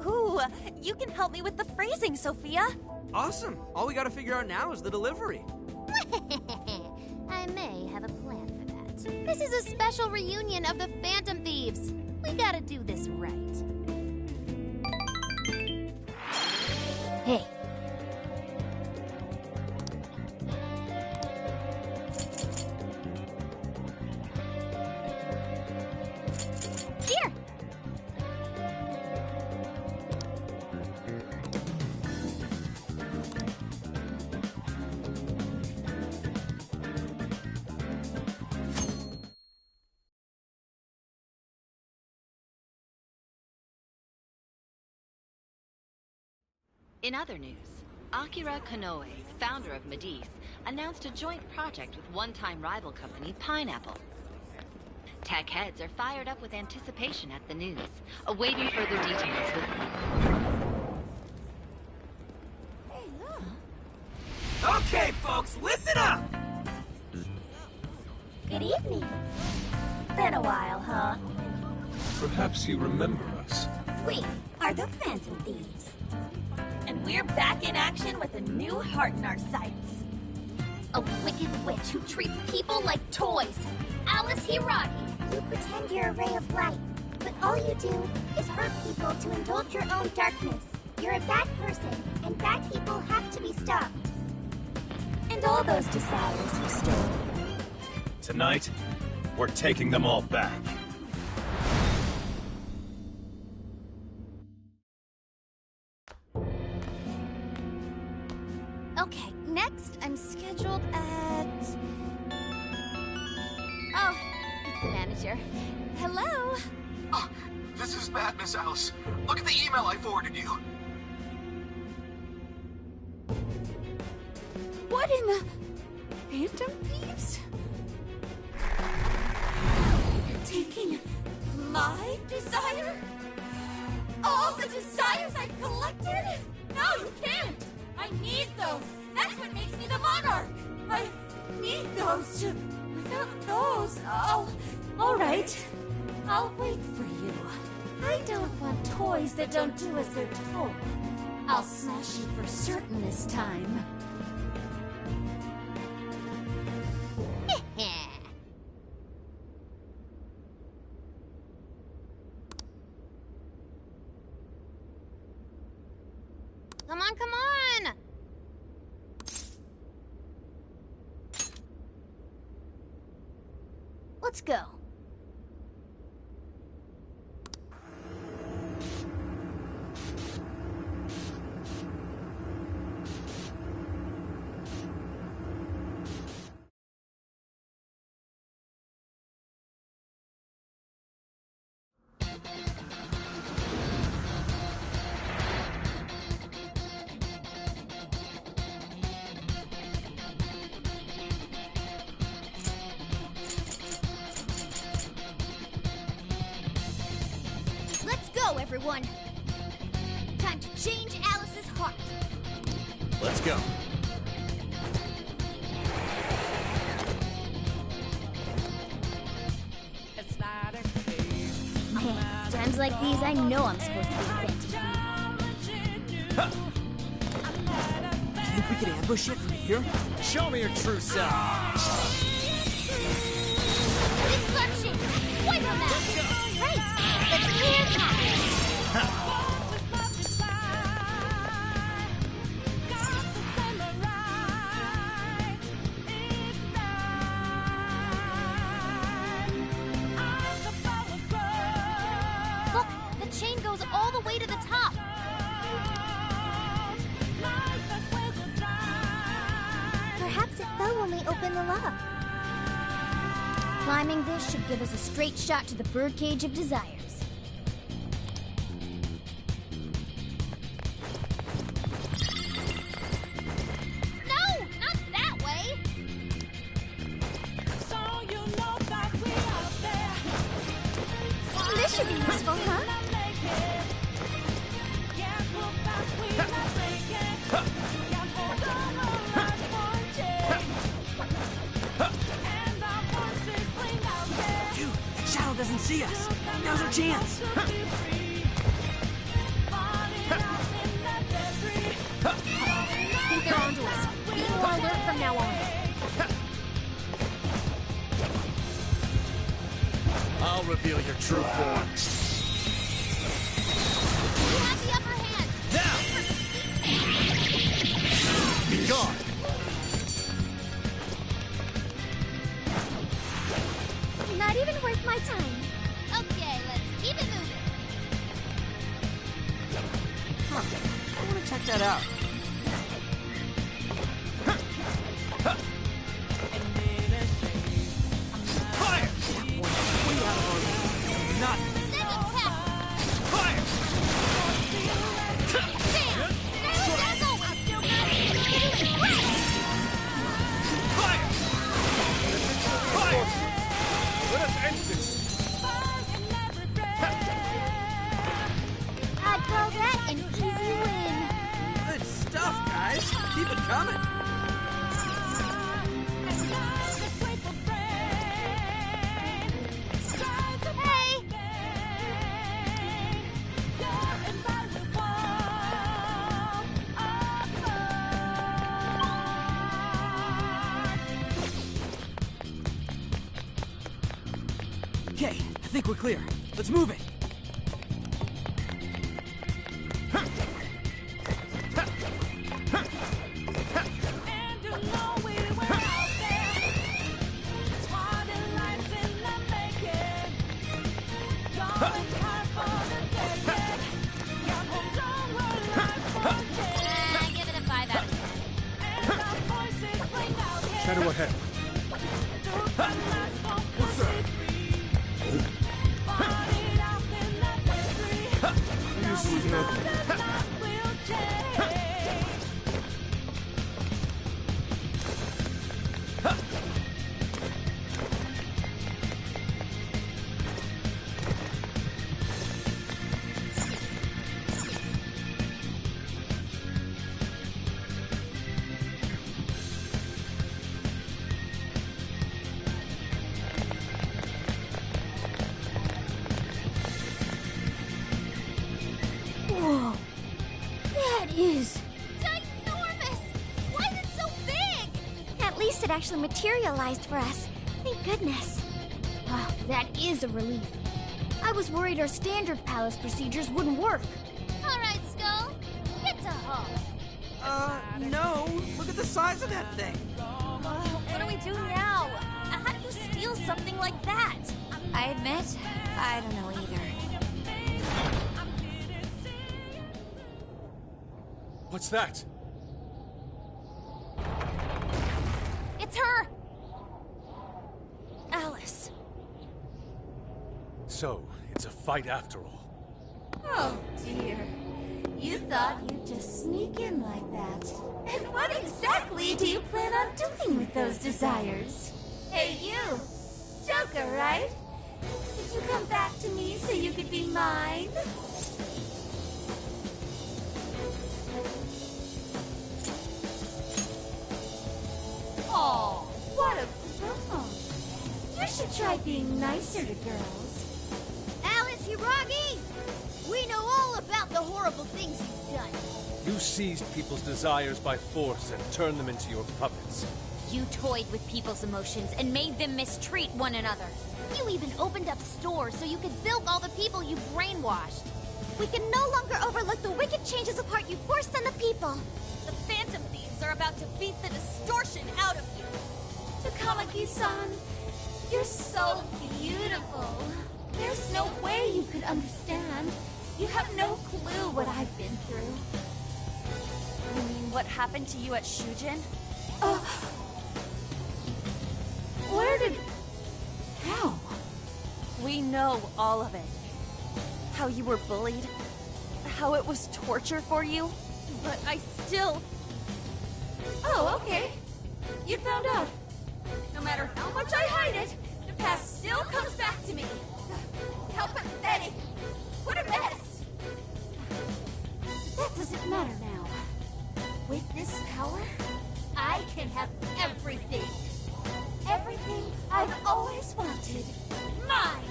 Ooh, you can help me with the phrasing, Sophia. Awesome. All we gotta figure out now is the delivery. I may have a plan for that. This is a special reunion of the Phantom Thieves. We gotta do this right. Hey. Here! In other news, Akira Konoe, founder of Medivh, announced a joint project with one-time rival company Pineapple. Tech heads are fired up with anticipation at the news, awaiting further details with... Hey, look! Okay, folks, listen up! Good evening. Been a while, huh? Perhaps you remember us. We are the Phantom Thieves. And we're back in action with a new heart in our sights. A wicked witch who treats people like toys. Alice Hiragi. You pretend you're a ray of light, but all you do is hurt people to indulge your own darkness. You're a bad person, and bad people have to be stopped. And all those desires you stole. Tonight, we're taking them all back. Okay, next I'm scheduled at... Oh, it's the manager. Hello? Oh, this is bad, Miss Alice. Look at the email I forwarded you. What in the... Phantom Thieves? You're taking my desire? All the desires I've collected? No, you can't! I need those! That's what makes me the monarch! I need those! Without those, all right. I'll wait for you. I don't want toys that don't do as they're told. I'll smash you for certain this time. Come on, come on! Let's go. Everyone, time to change Alice's heart. Let's go. Man, times like these, I know I'm supposed to be fit. You think we could ambush it from here? Show me your true self. This is our chance. Wipe them out. Right. Let's clear that. Look, the chain goes all the way to the top. Perhaps it fell when we opened the lock. Climbing this should give us a straight shot to the birdcage of desires. No, not that way. This should be useful, huh? see us. Now's our chance. I think they're onto us. Be more alert from now on. I'll reveal your true form. You have the upper hand. Now! Be gone! Not even worth my time. Okay, let's keep it moving. Huh. I want to check that out. Fire! Way out of our league. Not. Second tap. Fire! Bam! Stay as always. Fire! Fire! Let us end this. I'd call that an easy win. Good stuff, guys. Keep it coming. Hey! Okay, I think we're clear. Let's move it. Give it a 5 out of 10. Shadow ahead. What's that? This was nothing. Whoa. That is... Ginormous! Why is it so big? At least it actually materialized for us. Thank goodness. Wow, that is a relief. I was worried our standard palace procedures wouldn't work. All right, Skull. Get to home. No. Look at the size of that thing. What do we do now? How do you steal something like that? I admit, I don't know either. What's that? It's her! Alice. So, it's a fight after all. Oh dear. You thought you'd just sneak in like that. And what exactly do you plan on doing with those desires? Hey you! Joker, right? Did you come back to me so you could be mine? Oh, what a bum. You should try being nicer to girls. Alice Hiragi! We know all about the horrible things you've done. You seized people's desires by force and turned them into your puppets. You toyed with people's emotions and made them mistreat one another. You even opened up stores so you could bilk all the people you brainwashed. We can no longer overlook the wicked changes of heart you forced on the people. The Phantom Thieves are about to beat the distortion out of you. Takamaki-san, you're so beautiful. There's no way you could understand. You have no clue what I've been through. You mean what happened to you at Shujin? Where did... How? We know all of it. How you were bullied. How it was torture for you. But I still... Oh, okay. You found out. No matter how much I hide it, the past still comes back to me. How pathetic. What a mess. That doesn't matter now. With this power, I can have everything. Everything I've always wanted. Mine!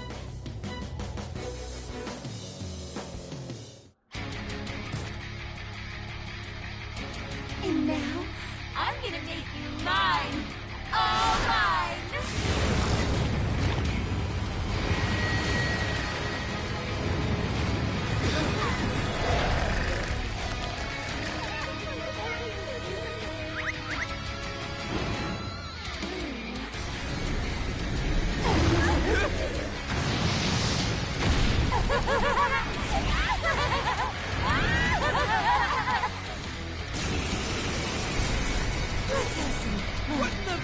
And now, I'm gonna make you mine. All mine. What the?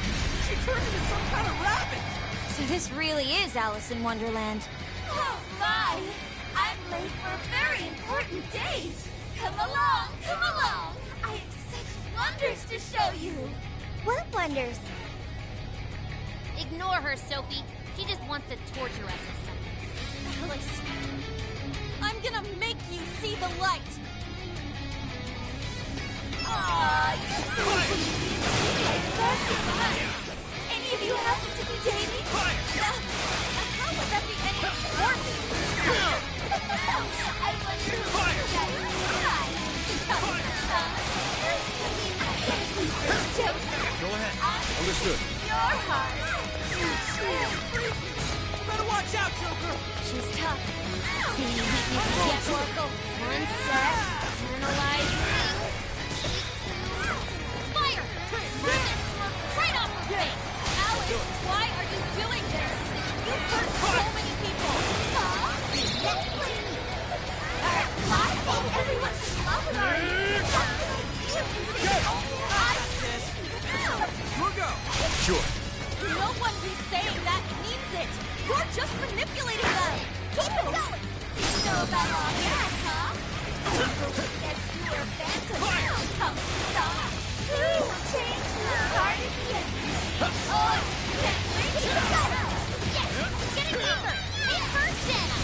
She turned into some kind of rabbit! So this really is Alice in Wonderland. Oh my! I'm late for a very important date! Come along, come along! I have such wonders to show you! What wonders? Ignore her, Sophie. She just wants to torture us or something. Alice, I'm gonna make you see the light! Aww, you like this. Any of you happen to be dating? How would that be any important? I wonder who you guys Go ahead. Understood. Your heart. Better watch out, Joker! She's tough. See weakness Oracle. One set. Analyze. Fire! Right off her face! Alice, why are you doing this? You've hurt so many people. Huh? That's crazy. I think everyone should love her. We'll go. Sure. No one who's saying that means it! You're just manipulating them! Keep it going. You know about all that, huh? Guess you were phantom now. Come stop. Who will change your heart again? Oh, can't wait to get up. Yes! Getting deeper! Hit her, Shanna!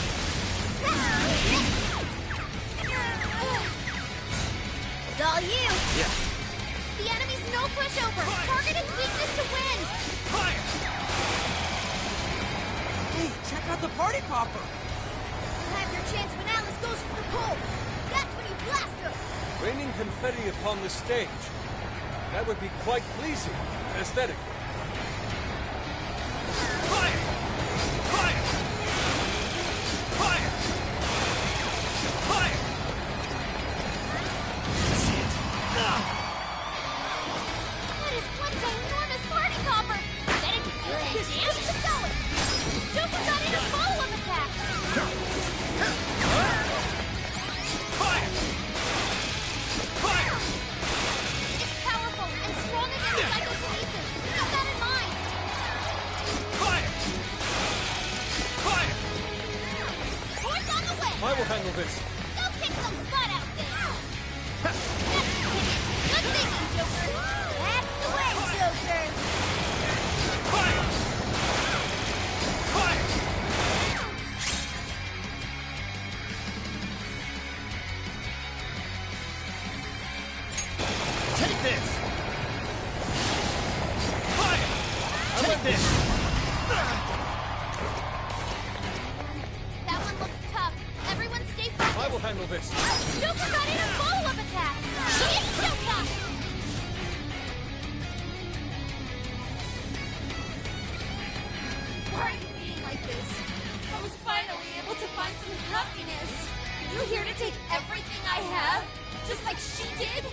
It's all you. Yeah. The enemy's no pushover! Target its weakness to wind! Fire! Hey, check out the party popper! You'll have your chance when Alice goes for the pole. That's when you blast her. Raining confetti upon the stage. That would be quite pleasing, aesthetically. Fire! Fire! Fire! Fire! That is one ginormous party popper! Bet it can do that damage! Keep it going! Joker got in a follow-up attack! Fire! Fire! It's powerful and strong against psychokinesis! Keep that in mind! Fire! Fire! Horse on the way! I will handle this. Go kick some butt out there! Good thinking, Joker! That's the way, Joker. Fire! Fire! Take this! Fire! Take this! That one looks tough. Everyone stay focused! I will handle this. Joker got in a follow-up attack! It's still tough! Why are you being like this? I was finally able to find some happiness. You here to take everything I have? Just like she did?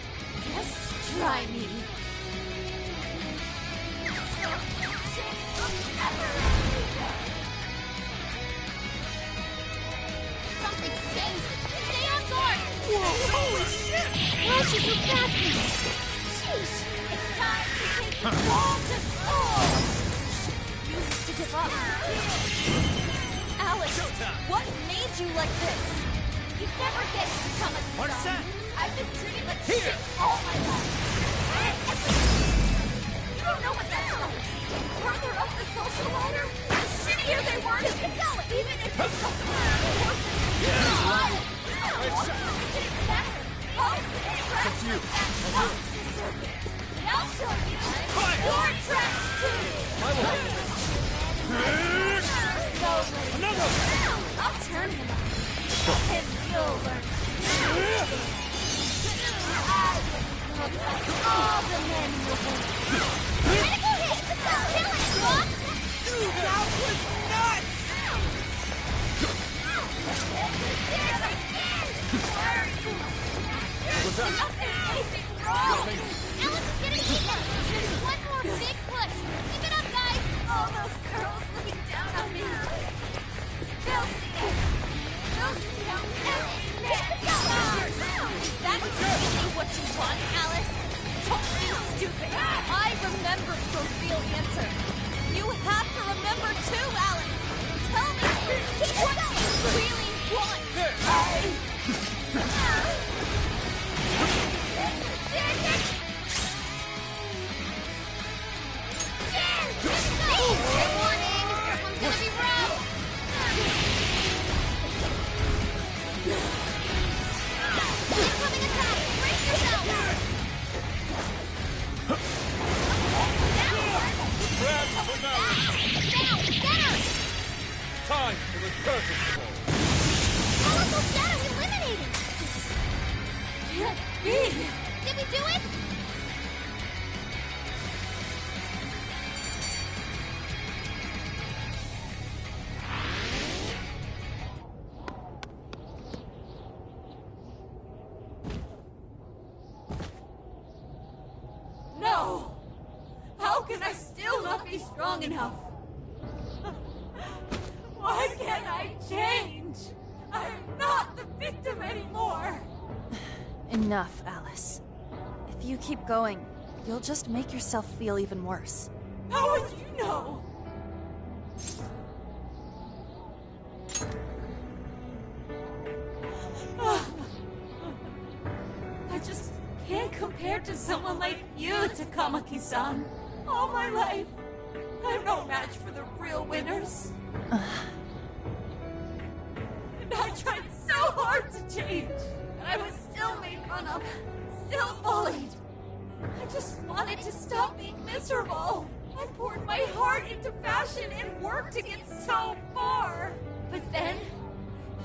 Just try me. Something's changed! Stay on guard! Holy shit! Why is she so fast? Sheesh! It's time to take the ball to school! She refuses to give up. Alice, what made you like this? You never get to become a What's son. that? I've been treated like Here. shit all my life. You don't know what that's like. The further up the social ladder, the shittier they were to get going. Even if it's just a It's you. I'll show you. Fire. Your tracks too. Another! I'll turn him up. And you'll learn. I would love all the men will critical hit! Kill it, Rock! That was nuts! What's that? Nothing wrong! Alice is getting deeper! Just one more big push! Keep it up, guys! All those girls looking down on me! They'll see it! They'll see how everything goes! That's really what you want, Alice? Don't be stupid! I remember the real answer! You have to remember too, Alice! Tell me what you really want! Time for the curtain call. Powerful shadow eliminated! Can't be! Did we do it? No! How can I still not be strong enough? Why can't I change? I'm not the victim anymore! Enough, Alice. If you keep going, you'll just make yourself feel even worse. How would you know? I just can't compare to someone like you, Takamaki-san. All my life, I'm no match for the real winners. And I tried so hard to change, and I was still made fun of, still bullied. I just wanted to stop being miserable. I poured my heart into fashion and worked to get so far. But then,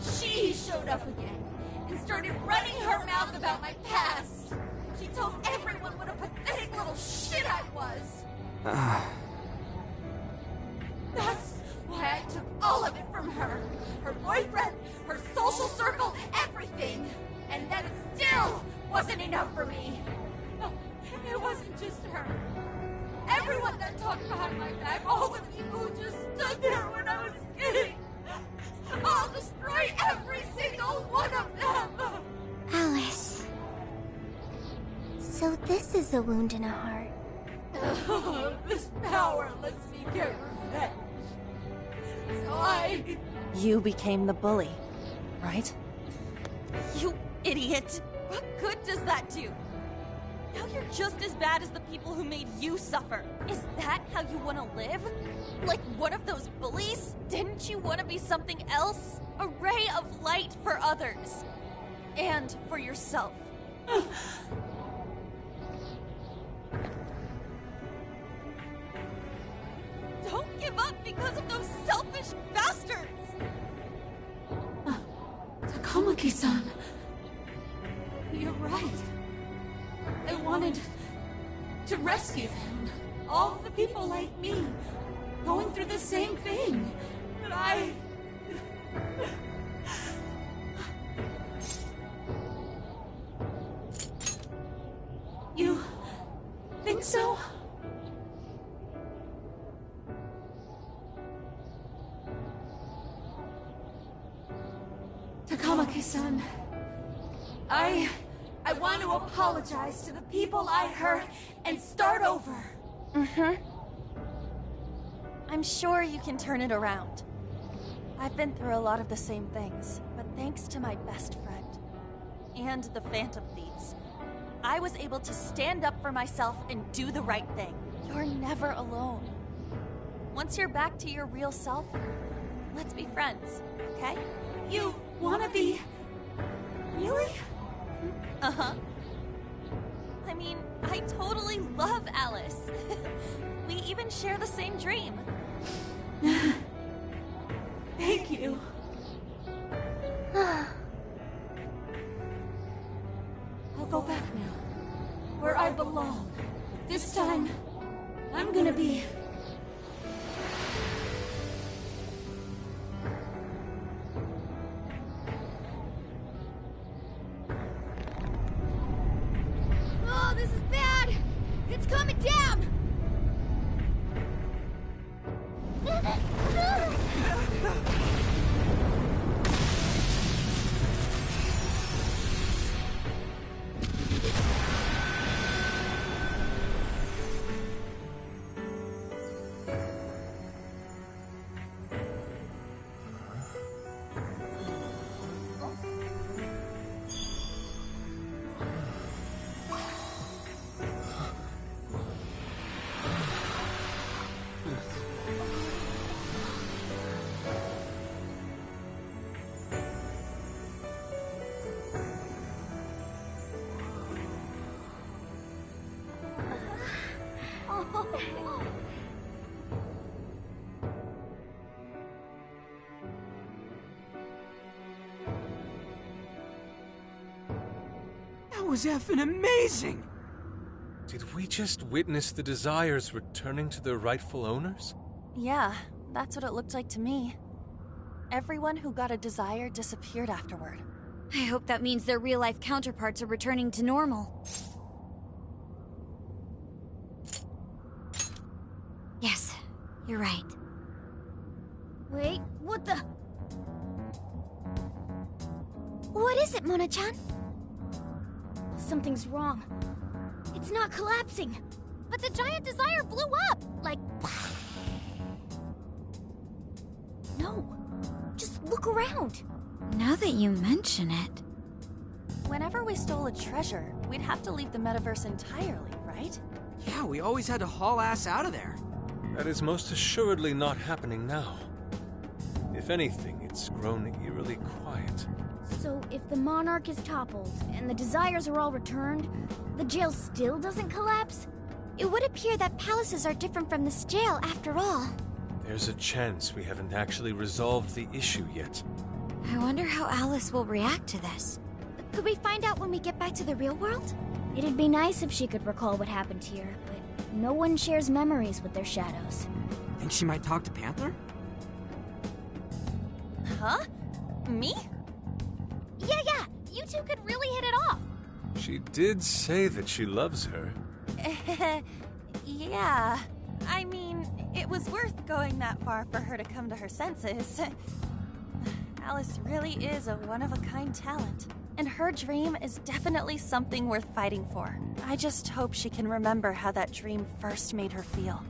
she showed up again and started running her mouth about my past. She told everyone what a pathetic little shit I was. That's why I took all of it from her. Her boyfriend, her social circle, everything. And that still wasn't enough for me. No, it wasn't just her. Everyone that talked behind my back, all the people who just stood there when I was kidding. I'll destroy every single one of them. Alice. So this is a wound in a heart. Oh, this power lets me get revenge. So You became the bully, right? You idiot! What good does that do? Now you're just as bad as the people who made you suffer. Is that how you want to live? Like one of those bullies? Didn't you want to be something else? A ray of light for others. And for yourself. Don't give up because of those selfish bastards! Takamaki-san. You're right. I wanted to rescue them. All the people like me, going through the same thing. But I... You think so? Takamaki-san, I want to apologize to the people I hurt and start over. I'm sure you can turn it around. I've been through a lot of the same things, but thanks to my best friend and the Phantom Thieves, I was able to stand up for myself and do the right thing. You're never alone. Once you're back to your real self, let's be friends, okay? You wanna be... Really? Uh-huh. I mean, I totally love Alice. We even share the same dream. Thank you. I'll go back now, where I belong. This time, I'm gonna be... Oh, this is bad! It's coming down! That was effing amazing! Did we just witness the Desires returning to their rightful owners? Yeah, that's what it looked like to me. Everyone who got a Desire disappeared afterward. I hope that means their real-life counterparts are returning to normal. Yes, you're right. Wait, what the? What is it, Mona-chan? Something's wrong. It's not collapsing. But the giant Desire blew up! Like... No. Just look around. Now that you mention it... Whenever we stole a treasure, we'd have to leave the metaverse entirely, right? Yeah, we always had to haul ass out of there. That is most assuredly not happening now. If anything, it's grown eerily quiet. So if the Monarch is toppled and the Desires are all returned, the jail still doesn't collapse? It would appear that palaces are different from this jail after all. There's a chance we haven't actually resolved the issue yet. I wonder how Alice will react to this. Could we find out when we get back to the real world? It'd be nice if she could recall what happened here, but no one shares memories with their shadows. Think she might talk to Panther? Huh? Me? Yeah, you two could really hit it off. She did say that she loves her. Yeah. I mean, it was worth going that far for her to come to her senses. Alice really is a one-of-a-kind talent. And her dream is definitely something worth fighting for. I just hope she can remember how that dream first made her feel.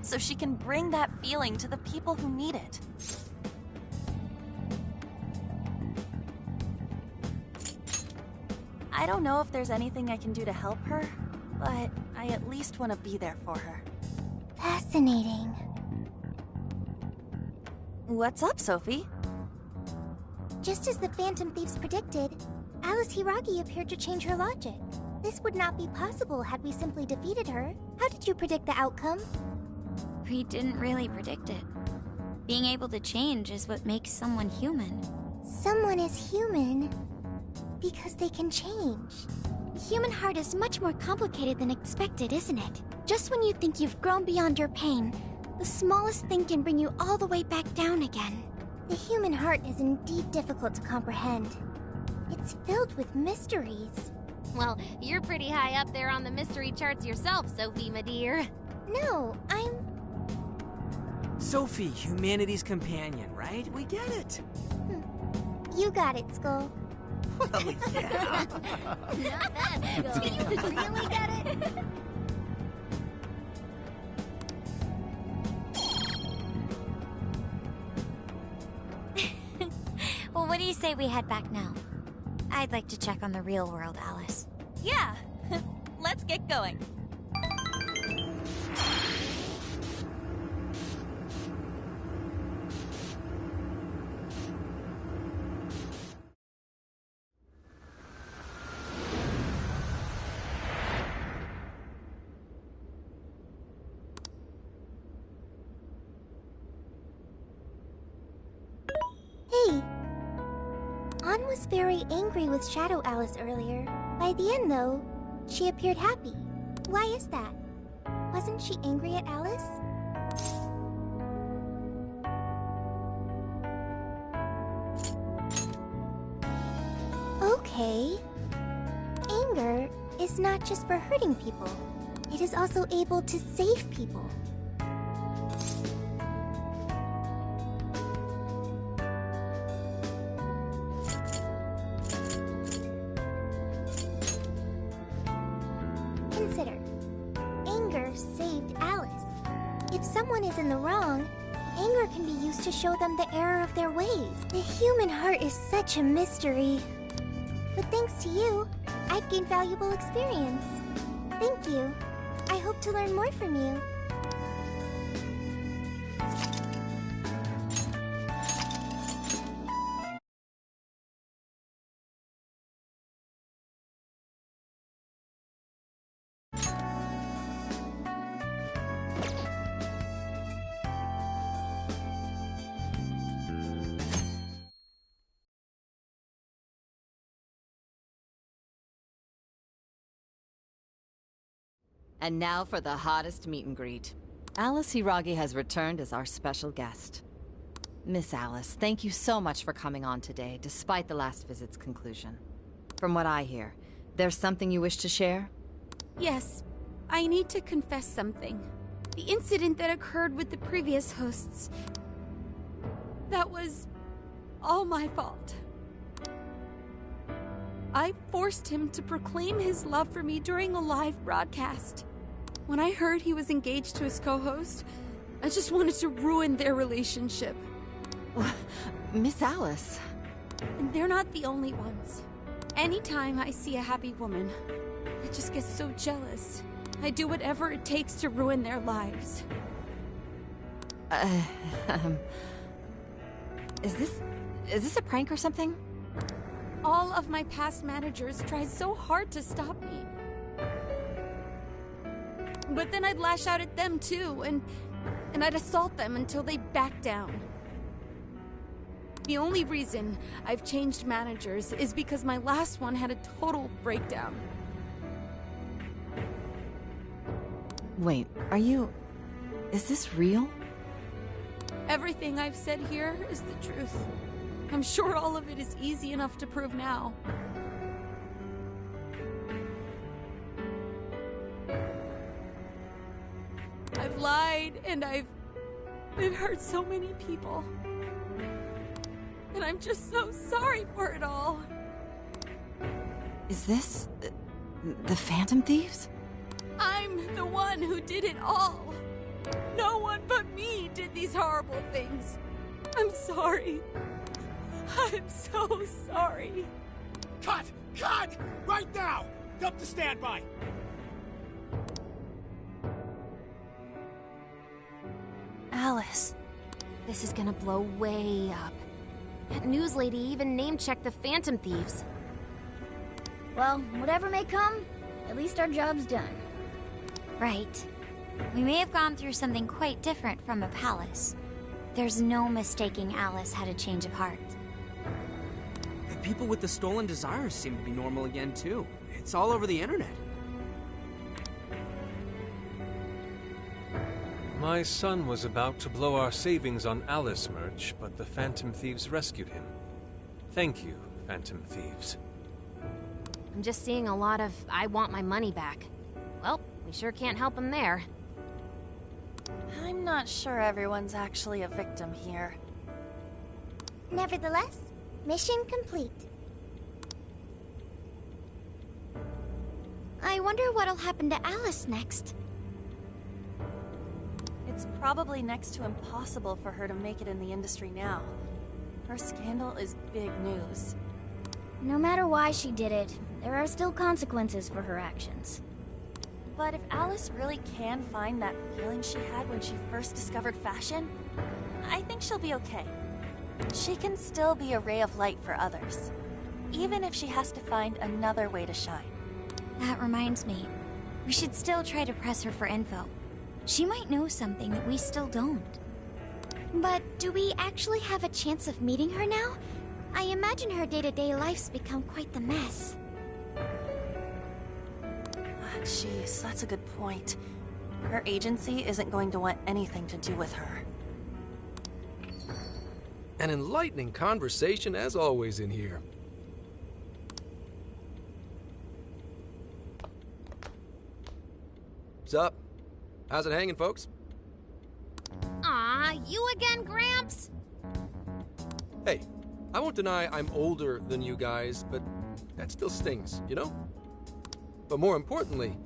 So she can bring that feeling to the people who need it. I don't know if there's anything I can do to help her, but I at least want to be there for her. Fascinating. What's up, Sophie? Just as the Phantom Thieves predicted, Alice Hiragi appeared to change her logic. This would not be possible had we simply defeated her. How did you predict the outcome? We didn't really predict it. Being able to change is what makes someone human. Someone is human because they can change. The human heart is much more complicated than expected, isn't it? Just when you think you've grown beyond your pain, the smallest thing can bring you all the way back down again. The human heart is indeed difficult to comprehend. It's filled with mysteries. Well, you're pretty high up there on the mystery charts yourself, Sophie, my dear. No, I'm... Sophie, humanity's companion, right? We get it. You got it, Skull. Well, yeah. Not bad, Skull. Do you really get it? Well, what do you say we head back now? I'd like to check on the real world, Alice. Yeah, let's get going. Hey! Ann was very angry with Shadow Alice earlier. By the end, though, she appeared happy. Why is that? Wasn't she angry at Alice? Okay. Anger is not just for hurting people. It is also able to save people. Consider. Anger saved Alice. If someone is in the wrong, anger can be used to show them the error of their ways. The human heart is such a mystery. But thanks to you, I've gained valuable experience. Thank you. I hope to learn more from you. And now for the hottest meet and greet. Alice Hiragi has returned as our special guest. Miss Alice, thank you so much for coming on today, despite the last visit's conclusion. From what I hear, there's something you wish to share? Yes. I need to confess something. The incident that occurred with the previous hosts... that was... all my fault. I forced him to proclaim his love for me during a live broadcast. When I heard he was engaged to his co-host, I just wanted to ruin their relationship. Miss Alice... And they're not the only ones. Anytime I see a happy woman, I just get so jealous. I do whatever it takes to ruin their lives. Is this a prank or something? All of my past managers tried so hard to stop me. But then I'd lash out at them too, and I'd assault them until they backed down. The only reason I've changed managers is because my last one had a total breakdown. Wait, is this real? Everything I've said here is the truth. I'm sure all of it is easy enough to prove now. I've lied and I've hurt so many people. And I'm just so sorry for it all. Is this... the Phantom Thieves? I'm the one who did it all. No one but me did these horrible things. I'm sorry. I'm so sorry. Cut! Cut! Right now! Dump to standby! Alice. This is gonna blow way up. That news lady even name-checked the Phantom Thieves. Well, whatever may come, at least our job's done. Right. We may have gone through something quite different from a palace. There's no mistaking Alice had a change of heart. The people with the stolen desires seem to be normal again, too. It's all over the internet. My son was about to blow our savings on Alice merch, but the Phantom Thieves rescued him. Thank you, Phantom Thieves. I'm just seeing a lot of, I want my money back. Well, we sure can't help him there. I'm not sure everyone's actually a victim here. Nevertheless, mission complete. I wonder what'll happen to Alice next. It's probably next to impossible for her to make it in the industry now. Her scandal is big news. No matter why she did it, there are still consequences for her actions. But if Alice really can find that feeling she had when she first discovered fashion, I think she'll be okay. She can still be a ray of light for others, even if she has to find another way to shine. That reminds me, we should still try to press her for info. She might know something that we still don't. But do we actually have a chance of meeting her now? I imagine her day-to-day life's become quite the mess. Jeez, that's a good point. Her agency isn't going to want anything to do with her. An enlightening conversation as always in here. What's up? How's it hanging, folks? Aw, you again, Gramps? Hey, I won't deny I'm older than you guys, but that still stings, you know? But more importantly,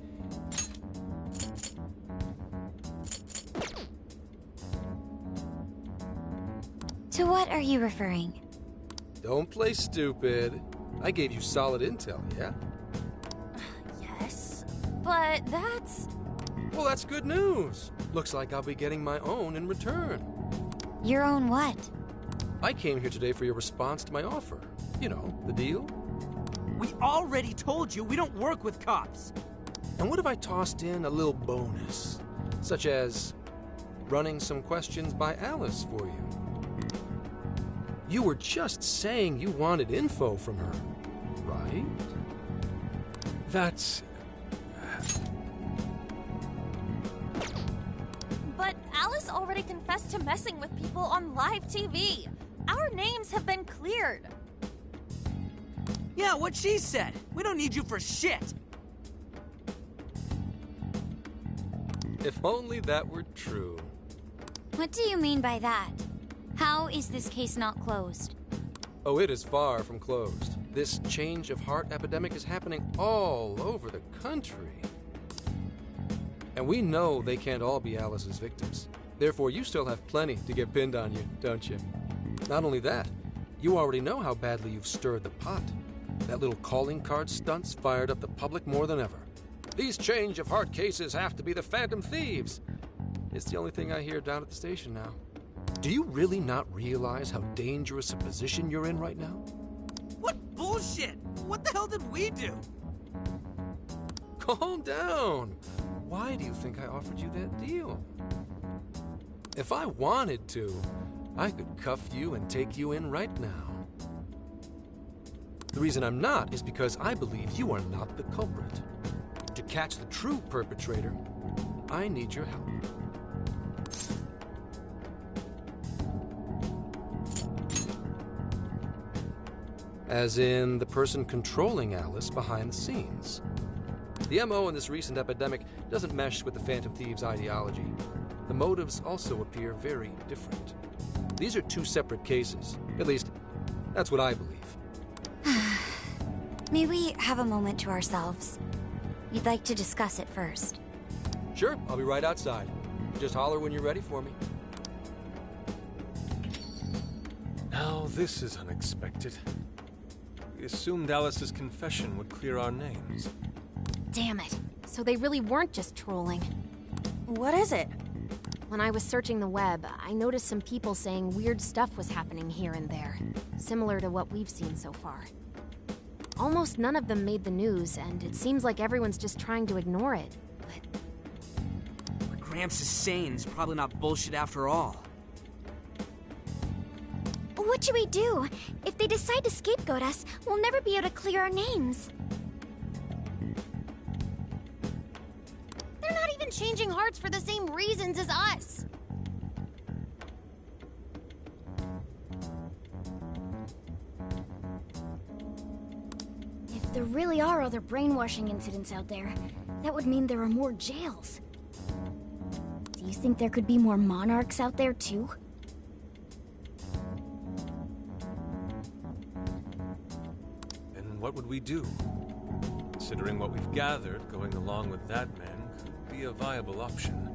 to what are you referring? don't play stupid. I gave you solid intel, yeah? Yes, but that's... Well, that's good news. Looks like I'll be getting my own in return. Your own what? I came here today for your response to my offer. You know, the deal. We already told you we don't work with cops. And what if I tossed in a little bonus? Such as running some questions by Alice for you. You were just saying you wanted info from her, right? That's... But Alice already confessed to messing with people on live TV. Our names have been cleared. Yeah, what she said. We don't need you for shit. If only that were true. What do you mean by that? How is this case not closed? Oh, it is far from closed. This change of heart epidemic is happening all over the country. And we know they can't all be Alice's victims. Therefore, you still have plenty to get pinned on you, don't you? Not only that, you already know how badly you've stirred the pot. That little calling card stunt's fired up the public more than ever. These change of heart cases have to be the Phantom Thieves. It's the only thing I hear down at the station now. Do you really not realize how dangerous a position you're in right now? What bullshit? What the hell did we do? Calm down. Why do you think I offered you that deal? If I wanted to, I could cuff you and take you in right now. The reason I'm not is because I believe you are not the culprit. To catch the true perpetrator, I need your help. As in the person controlling Alice behind the scenes. The MO in this recent epidemic doesn't mesh with the Phantom Thieves' ideology. The motives also appear very different. These are two separate cases. At least, that's what I believe. May we have a moment to ourselves? You'd like to discuss it first. Sure, I'll be right outside. Just holler when you're ready for me. Now this is unexpected. We assumed Alice's confession would clear our names. Damn it. So they really weren't just trolling. What is it? When I was searching the web, I noticed some people saying weird stuff was happening here and there, similar to what we've seen so far. Almost none of them made the news, and it seems like everyone's just trying to ignore it. What Gramps is saying is probably not bullshit after all. What should we do? If they decide to scapegoat us, we'll never be able to clear our names. They're not even changing hearts for the same reasons as us. If there really are other brainwashing incidents out there, that would mean there are more jails. Do you think there could be more monarchs out there too? And what would we do? Considering what we've gathered, going along with that man could be a viable option.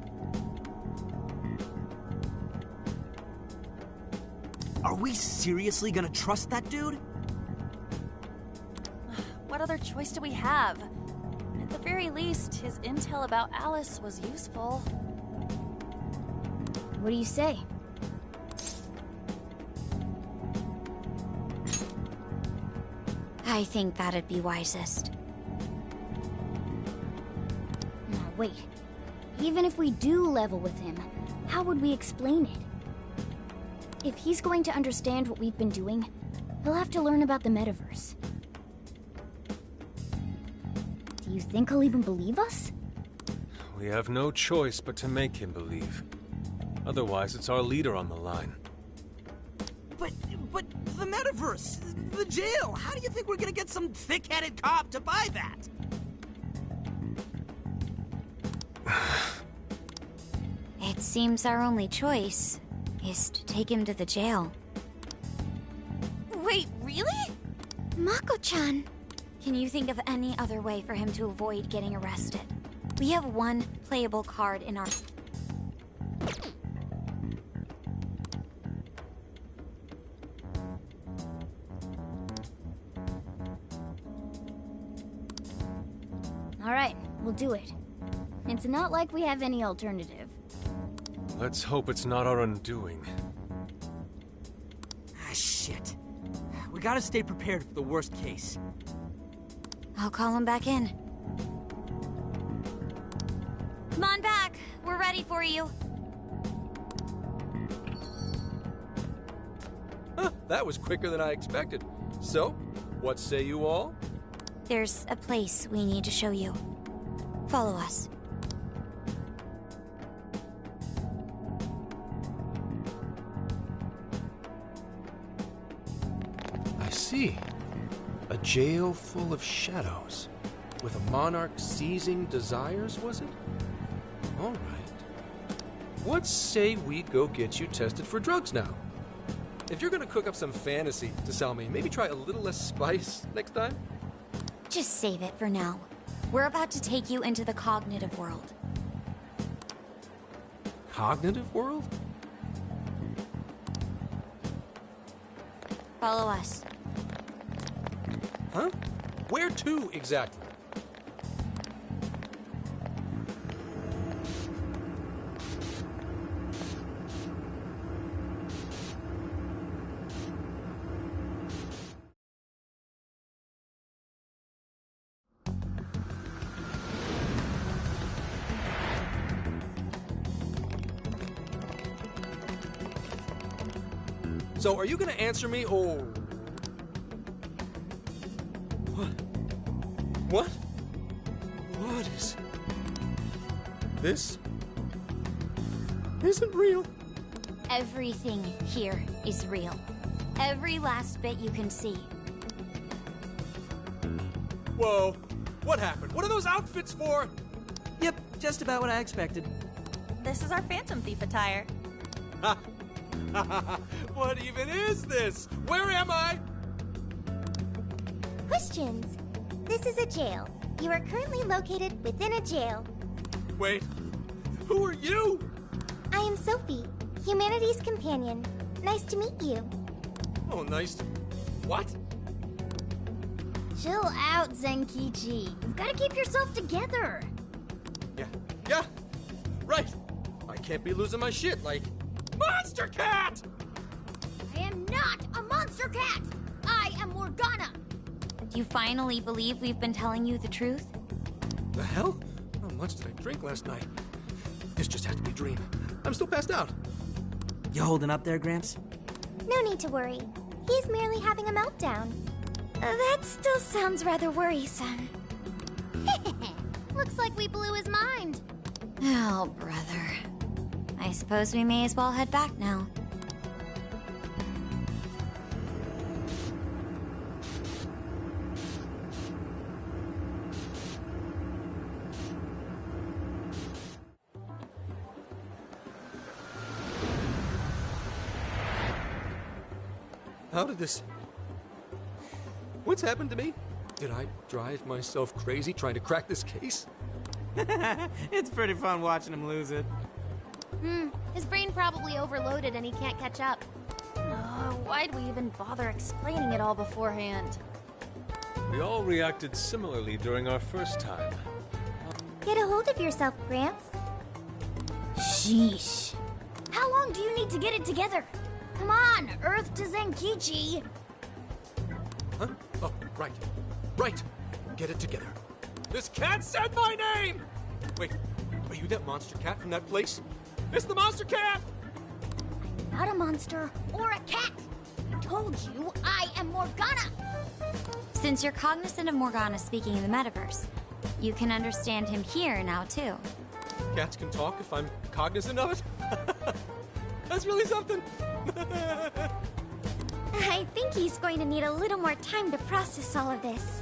Are we seriously gonna trust that dude? What other choice do we have? At the very least, his intel about Alice was useful. What do you say? I think that'd be wisest. Now wait. Even if we do level with him, how would we explain it? If he's going to understand what we've been doing, he'll have to learn about the metaverse. Do you think he'll even believe us? We have no choice but to make him believe. Otherwise, it's our leader on the line. But the metaverse, the jail, how do you think we're gonna get some thick-headed cop to buy that? It seems our only choice is to take him to the jail. Wait, really? Mako-chan! Can you think of any other way for him to avoid getting arrested? We have one playable card in our... Alright, we'll do it. It's not like we have any alternative. Let's hope it's not our undoing. Ah, shit. We gotta stay prepared for the worst case. I'll call him back in. Come on back. We're ready for you. Huh, that was quicker than I expected. So, what say you all? There's a place we need to show you. Follow us. I see. A jail full of shadows. With a monarch seizing desires, was it? All right. What say we go get you tested for drugs now? If you're gonna cook up some fantasy to sell me, maybe try a little less spice next time? Just save it for now. We're about to take you into the cognitive world. Cognitive world? Follow us. Huh? Where to, exactly? So, are you gonna answer me, or... What? What? What is... This... isn't real. Everything here is real. Every last bit you can see. Whoa. What happened? What are those outfits for? Yep, just about what I expected. This is our Phantom Thief attire. Ha! What even is this? Where am I? Questions. This is a jail. You are currently located within a jail. Wait, who are you? I am Sophie, humanity's companion. Nice to meet you. Oh, nice. What? Chill out, Zenkichi. You've got to keep yourself together. Yeah, right. I can't be losing my shit like Monster Cat! I am not a monster cat. I am Morgana. Do you finally believe we've been telling you the truth? The hell? How much did I drink last night? This just had to be a dream. I'm still passed out. You holding up there, Gramps? No need to worry. He's merely having a meltdown. That still sounds rather worrisome. Looks like we blew his mind. Oh, brother. I suppose we may as well head back now. How did this... What's happened to me? Did I drive myself crazy trying to crack this case? It's pretty fun watching him lose it. His brain probably overloaded and he can't catch up. Why'd we even bother explaining it all beforehand? We all reacted similarly during our first time. Get a hold of yourself, Gramps. Sheesh. How long do you need to get it together? Come on, Earth to Zenkichi. Huh? Oh, right. Right. Get it together. This cat said my name! Wait, are you that monster cat from that place? It's the monster cat! I'm not a monster or a cat. I told you I am Morgana. Since you're cognizant of Morgana speaking in the metaverse, you can understand him here now, too. cats can talk if I'm cognizant of it? That's really something. I think he's going to need a little more time to process all of this.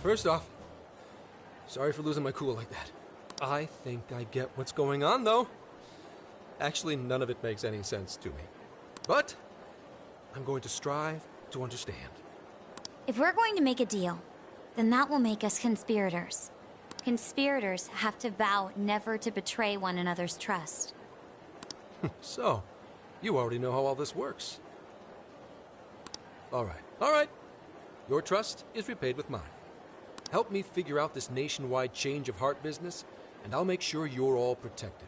First off, sorry for losing my cool like that. I think I get what's going on, though. Actually, none of it makes any sense to me. But I'm going to strive to understand. If we're going to make a deal, then that will make us conspirators. Conspirators have to vow never to betray one another's trust. So, you already know how all this works. All right. Your trust is repaid with mine. Help me figure out this nationwide change of heart business, and I'll make sure you're all protected.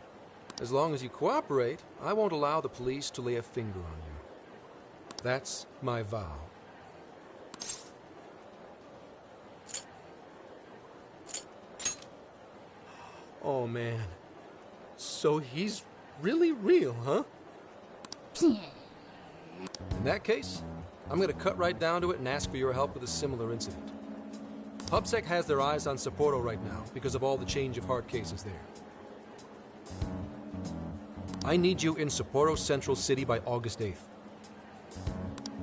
As long as you cooperate, I won't allow the police to lay a finger on you. That's my vow. Oh, man. So he's really real, huh? In that case, I'm gonna cut right down to it and ask for your help with a similar incident. PubSec has their eyes on Sapporo right now because of all the change of heart cases there. I need you in Sapporo Central City by August 8th.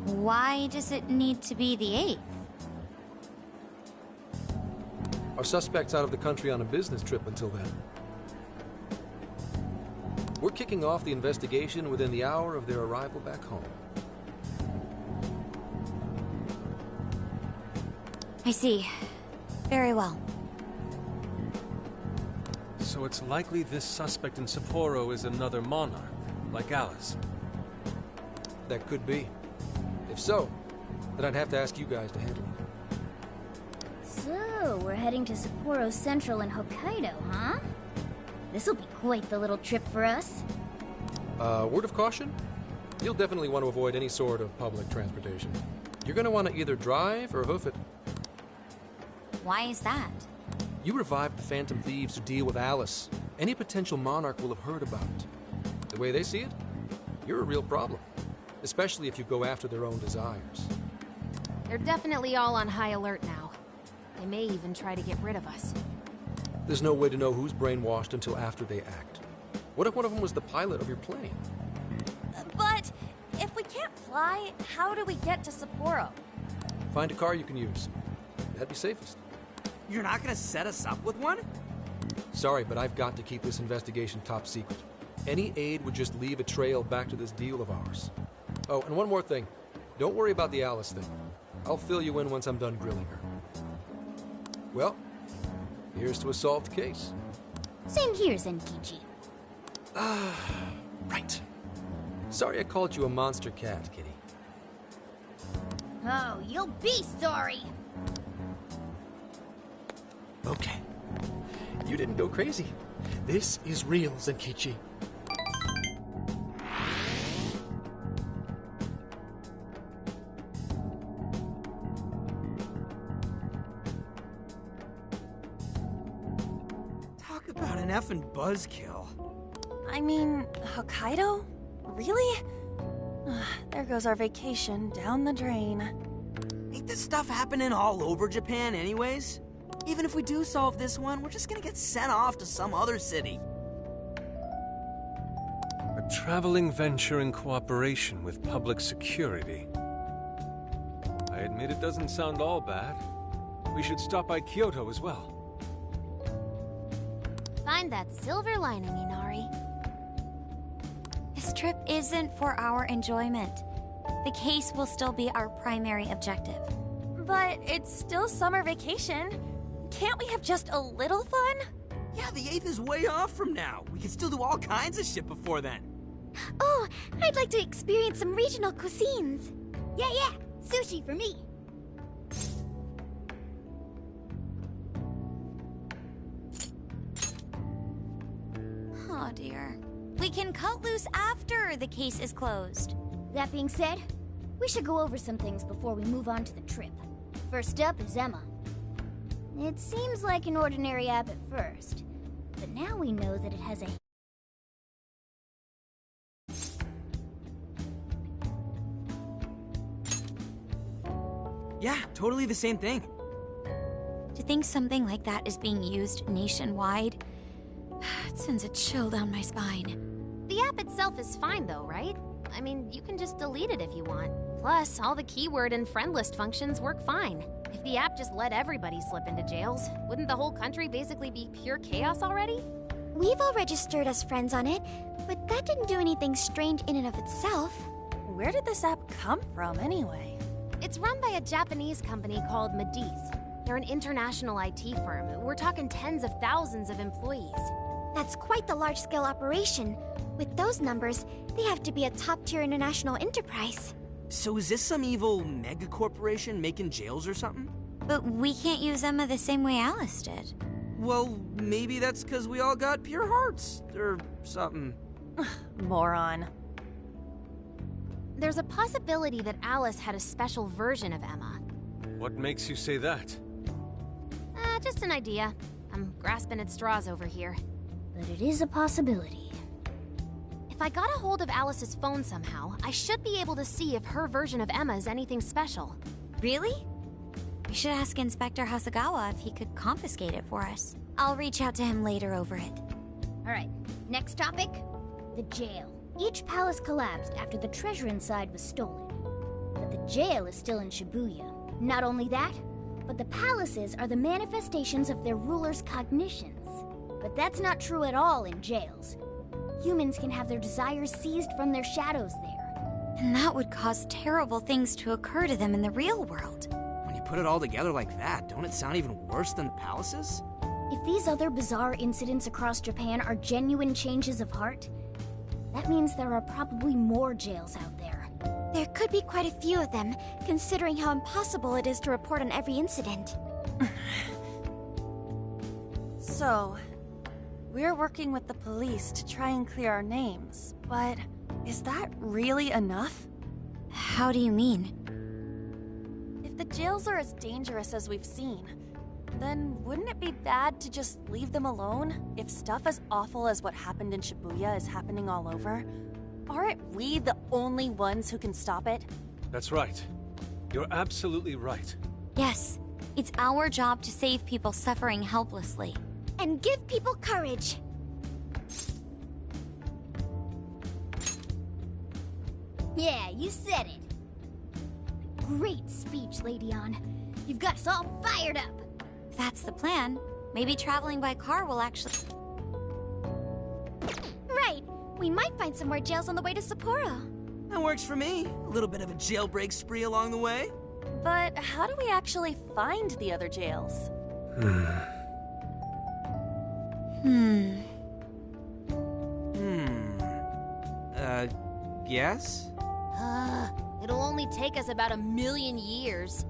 Why does it need to be the 8th? Our suspect's out of the country on a business trip until then. We're kicking off the investigation within the hour of their arrival back home. I see. Very well. So it's likely this suspect in Sapporo is another monarch, like Alice. That could be. If so, then I'd have to ask you guys to handle it. So, we're heading to Sapporo Central in Hokkaido, huh? This'll be quite the little trip for us. Word of caution? You'll definitely want to avoid any sort of public transportation. You're going to want to either drive or hoof it. Why is that? You revived the Phantom Thieves to deal with Alice. Any potential monarch will have heard about it. The way they see it, you're a real problem. Especially if you go after their own desires. They're definitely all on high alert now. They may even try to get rid of us. There's no way to know who's brainwashed until after they act. What if one of them was the pilot of your plane? But if we can't fly, how do we get to Sapporo? Find a car you can use. That'd be safest. You're not gonna set us up with one? Sorry, but I've got to keep this investigation top secret. Any aid would just leave a trail back to this deal of ours. Oh, and one more thing. Don't worry about the Alice thing. I'll fill you in once I'm done grilling her. Well, here's to a solved case. Same here, Zenkichi. Right. Sorry I called you a monster cat, Kitty. Oh, you'll be sorry! Okay. You didn't go crazy. This is real, Zenkichi. Talk about an effing buzzkill. I mean, Hokkaido? Really? There goes our vacation down the drain. Ain't this stuff happening all over Japan anyways? Even if we do solve this one, we're just gonna get sent off to some other city. A traveling venture in cooperation with public security. I admit it doesn't sound all bad. We should stop by Kyoto as well. Find that silver lining, Inari. This trip isn't for our enjoyment. The case will still be our primary objective. But it's still summer vacation. Can't we have just a little fun? Yeah, the 8th is way off from now. We can still do all kinds of shit before then. Oh, I'd like to experience some regional cuisines. Yeah, sushi for me. Oh dear. We can cut loose after the case is closed. That being said, we should go over some things before we move on to the trip. First up is Emma. It seems like an ordinary app at first, but now we know that it has a... Yeah, totally the same thing. To think something like that is being used nationwide, it sends a chill down my spine. The app itself is fine though, right? I mean, you can just delete it if you want. Plus, all the keyword and friend list functions work fine. If the app just let everybody slip into jails, wouldn't the whole country basically be pure chaos already? We've all registered as friends on it, but that didn't do anything strange in and of itself. Where did this app come from, anyway? It's run by a Japanese company called Mediz. They're an international IT firm. We're talking tens of thousands of employees. That's quite the large-scale operation. With those numbers, they have to be a top-tier international enterprise. So is this some evil mega corporation making jails or something? But we can't use Emma the same way Alice did. Well, maybe that's because we all got pure hearts, or something. Moron. There's a possibility that Alice had a special version of Emma. What makes you say that? Just an idea. I'm grasping at straws over here. But it is a possibility. If I got a hold of Alice's phone somehow, I should be able to see if her version of Emma is anything special. Really? We should ask Inspector Hasagawa if he could confiscate it for us. I'll reach out to him later over it. Alright, next topic. The jail. Each palace collapsed after the treasure inside was stolen. But the jail is still in Shibuya. Not only that, but the palaces are the manifestations of their rulers' cognitions. But that's not true at all in jails. Humans can have their desires seized from their shadows there. And that would cause terrible things to occur to them in the real world. When you put it all together like that, don't it sound even worse than the palaces? If these other bizarre incidents across Japan are genuine changes of heart, that means there are probably more jails out there. There could be quite a few of them, considering how impossible it is to report on every incident. So, we're working with the police to try and clear our names, but is that really enough? How do you mean? If the jails are as dangerous as we've seen, then wouldn't it be bad to just leave them alone if stuff as awful as what happened in Shibuya is happening all over? Aren't we the only ones who can stop it? That's right. You're absolutely right. Yes, it's our job to save people suffering helplessly. And give people courage. Yeah, you said it. Great speech, Lady Ann. You've got us all fired up. If that's the plan, maybe traveling by car will actually... Right. We might find some more jails on the way to Sapporo. That works for me. A little bit of a jailbreak spree along the way. But how do we actually find the other jails? Yes? It'll only take us about 1,000,000 years.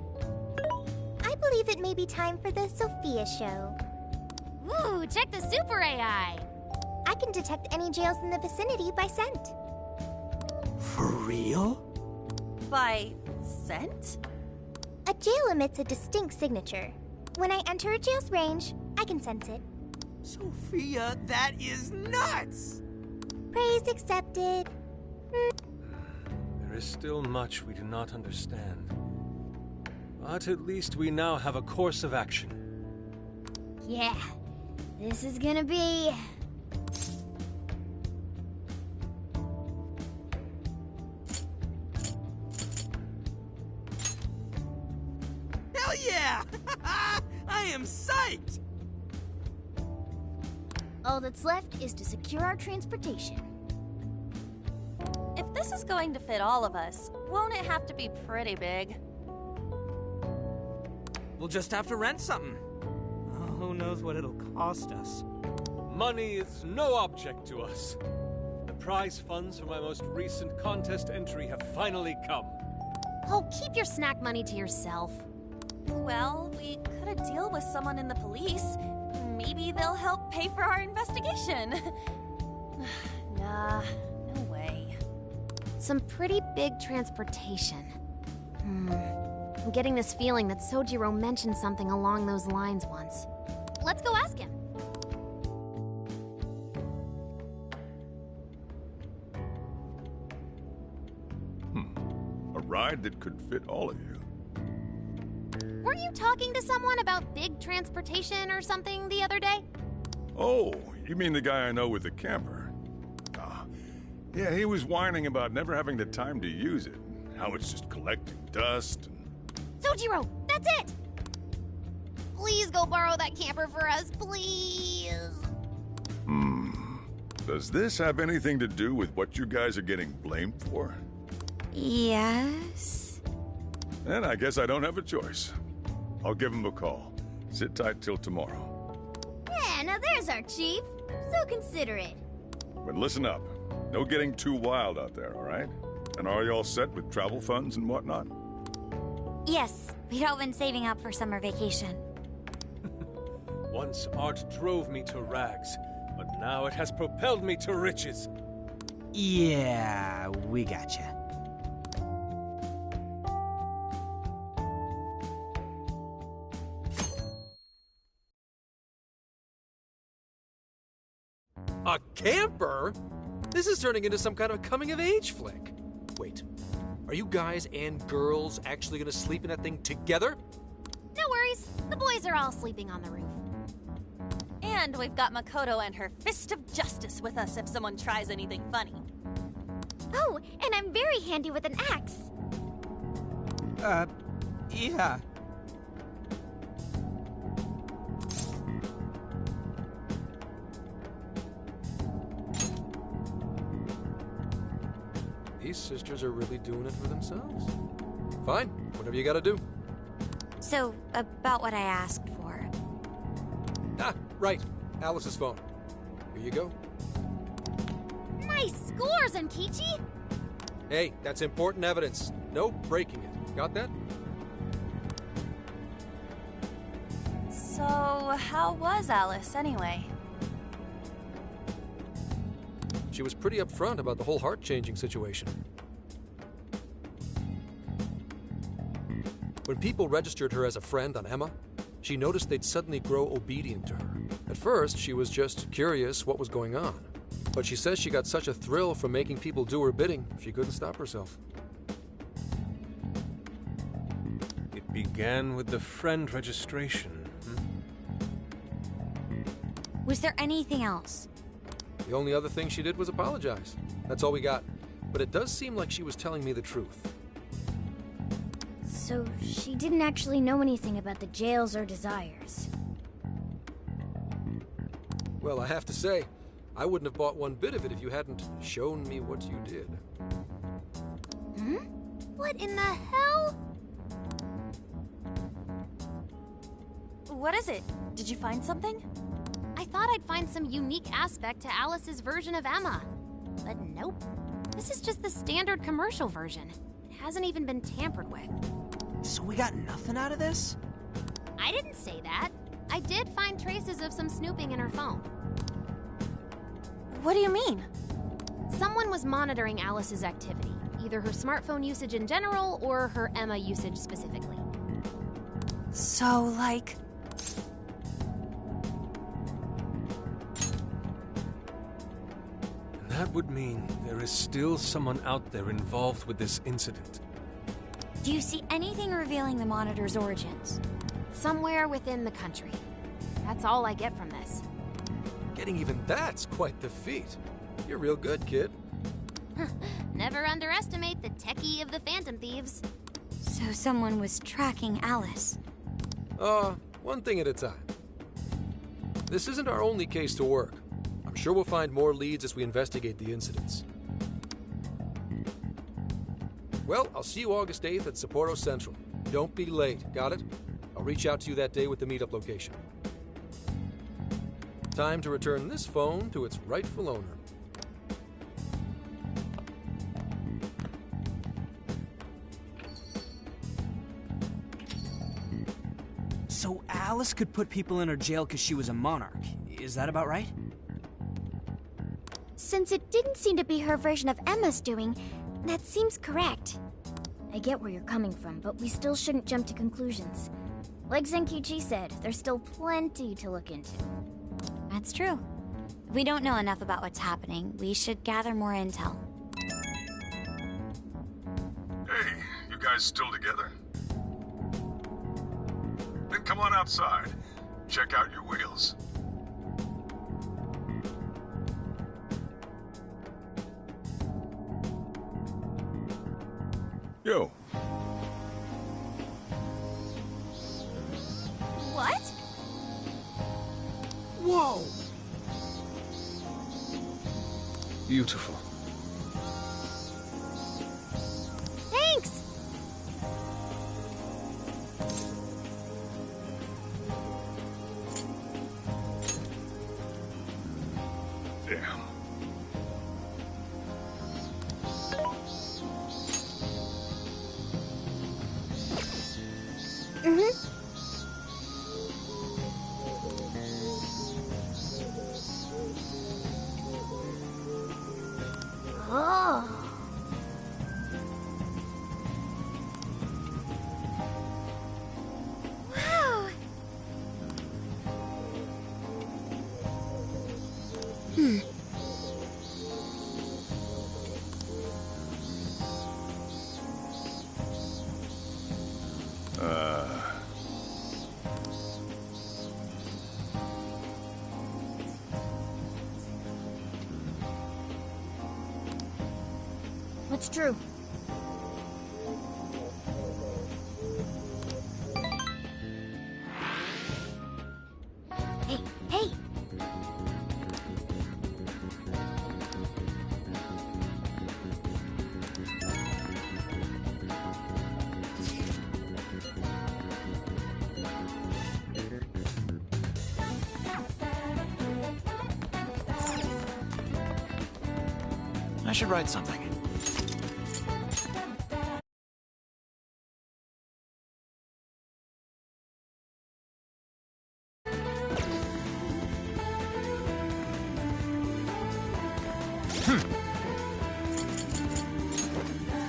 I believe it may be time for the Sophia show. Woo, check the super AI! I can detect any jails in the vicinity by scent. For real? By scent? A jail emits a distinct signature. When I enter a jail's range, I can sense it. Sophia, that is nuts! Praise accepted. There is still much we do not understand. But at least we now have a course of action. Yeah, this is gonna be... Hell yeah! I am psyched! All that's left is to secure our transportation. If this is going to fit all of us, won't it have to be pretty big? We'll just have to rent something. Oh, who knows what it'll cost us. Money is no object to us. The prize funds for my most recent contest entry have finally come. Oh, keep your snack money to yourself. Well, we could deal with someone in the police. Maybe they'll help pay for our investigation. Nah, no way. Some pretty big transportation. I'm getting this feeling that Sojiro mentioned something along those lines once. Let's go ask him. A ride that could fit all of you. weren't you talking to someone about big transportation or something the other day? Oh, you mean the guy I know with the camper? Yeah, he was whining about never having the time to use it. How it's just collecting dust and... Sojiro, that's it! Please go borrow that camper for us, please. Does this have anything to do with what you guys are getting blamed for? Yes. Then I guess I don't have a choice. I'll give him a call. Sit tight till tomorrow. Yeah, now there's our chief. So considerate. But listen up. No getting too wild out there, all right? And are you all set with travel funds and whatnot? Yes, we'd all been saving up for summer vacation. Once art drove me to rags, but now it has propelled me to riches. Yeah, we gotcha. A camper? This is turning into some kind of coming-of-age flick. Wait, are you guys and girls actually gonna sleep in that thing together? No worries. The boys are all sleeping on the roof. And we've got Makoto and her Fist of Justice with us if someone tries anything funny. Oh, and I'm very handy with an axe. Yeah. These sisters are really doing it for themselves. Fine, whatever you gotta do. So, about what I asked for. Ah, right. Alice's phone. Here you go. Nice scores, Enkichi! Hey, that's important evidence. No breaking it. Got that? So, how was Alice anyway? She was pretty upfront about the whole heart-changing situation. When people registered her as a friend on Emma, she noticed they'd suddenly grow obedient to her. At first, she was just curious what was going on. But she says she got such a thrill from making people do her bidding, she couldn't stop herself. It began with the friend registration. Was there anything else? The only other thing she did was apologize. That's all we got. But it does seem like she was telling me the truth. So she didn't actually know anything about the jails or desires. Well, I have to say, I wouldn't have bought one bit of it if you hadn't shown me what you did. What in the hell? What is it? Did you find something? I thought I'd find some unique aspect to Alice's version of Emma. But nope. This is just the standard commercial version. It hasn't even been tampered with. So we got nothing out of this? I didn't say that. I did find traces of some snooping in her phone. What do you mean? Someone was monitoring Alice's activity, either her smartphone usage in general or her Emma usage specifically. So, like... And that would mean there is still someone out there involved with this incident. Do you see anything revealing the Monitor's origins? Somewhere within the country. That's all I get from this. Getting even that's quite the feat. You're real good, kid. Never underestimate the techie of the Phantom Thieves. So someone was tracking Alice. One thing at a time. This isn't our only case to work. I'm sure we'll find more leads as we investigate the incidents. Well, I'll see you August 8th at Sapporo Central. Don't be late, got it? I'll reach out to you that day with the meetup location. Time to return this phone to its rightful owner. So Alice could put people in her jail because she was a monarch. Is that about right? Since it didn't seem to be her version of Emma's doing, that seems correct. I get where you're coming from, but we still shouldn't jump to conclusions. Like Zenkichi said, there's still plenty to look into. That's true. If we don't know enough about what's happening, we should gather more intel. Hey, you guys still together? come on outside. Check out your wheels. Yo. What? Whoa! Beautiful. Thanks! Damn. Oh. Wow. What's true? Hey, hey! I should write something.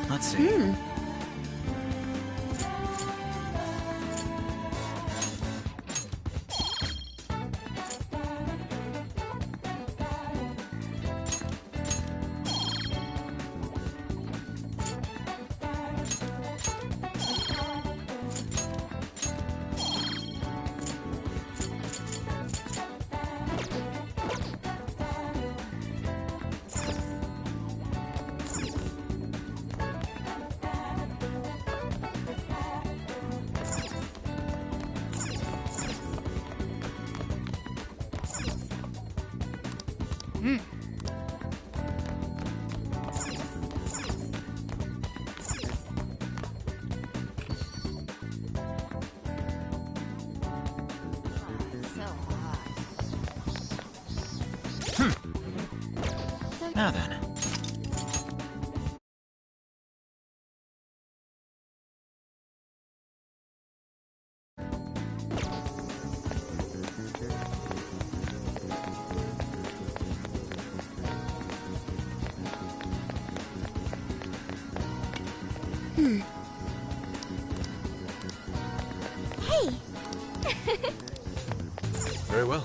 Let's see. Now then. Hey! Very well.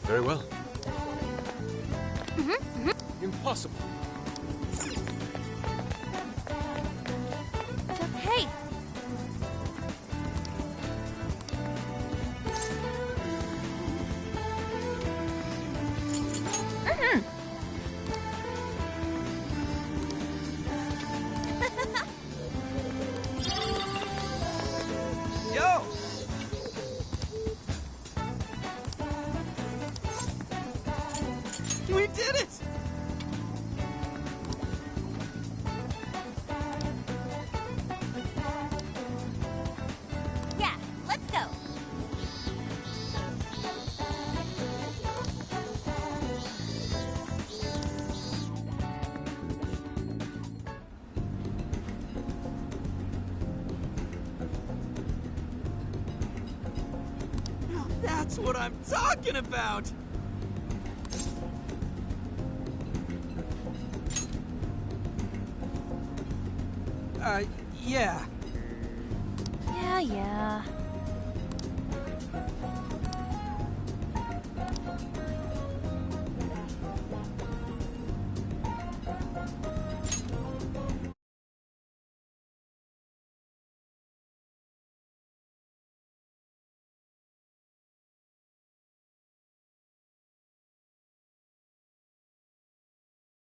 Very well. Impossible. Hey! Yo! We did it! Yeah, let's go. That's what I'm talking about! Yeah. Yeah.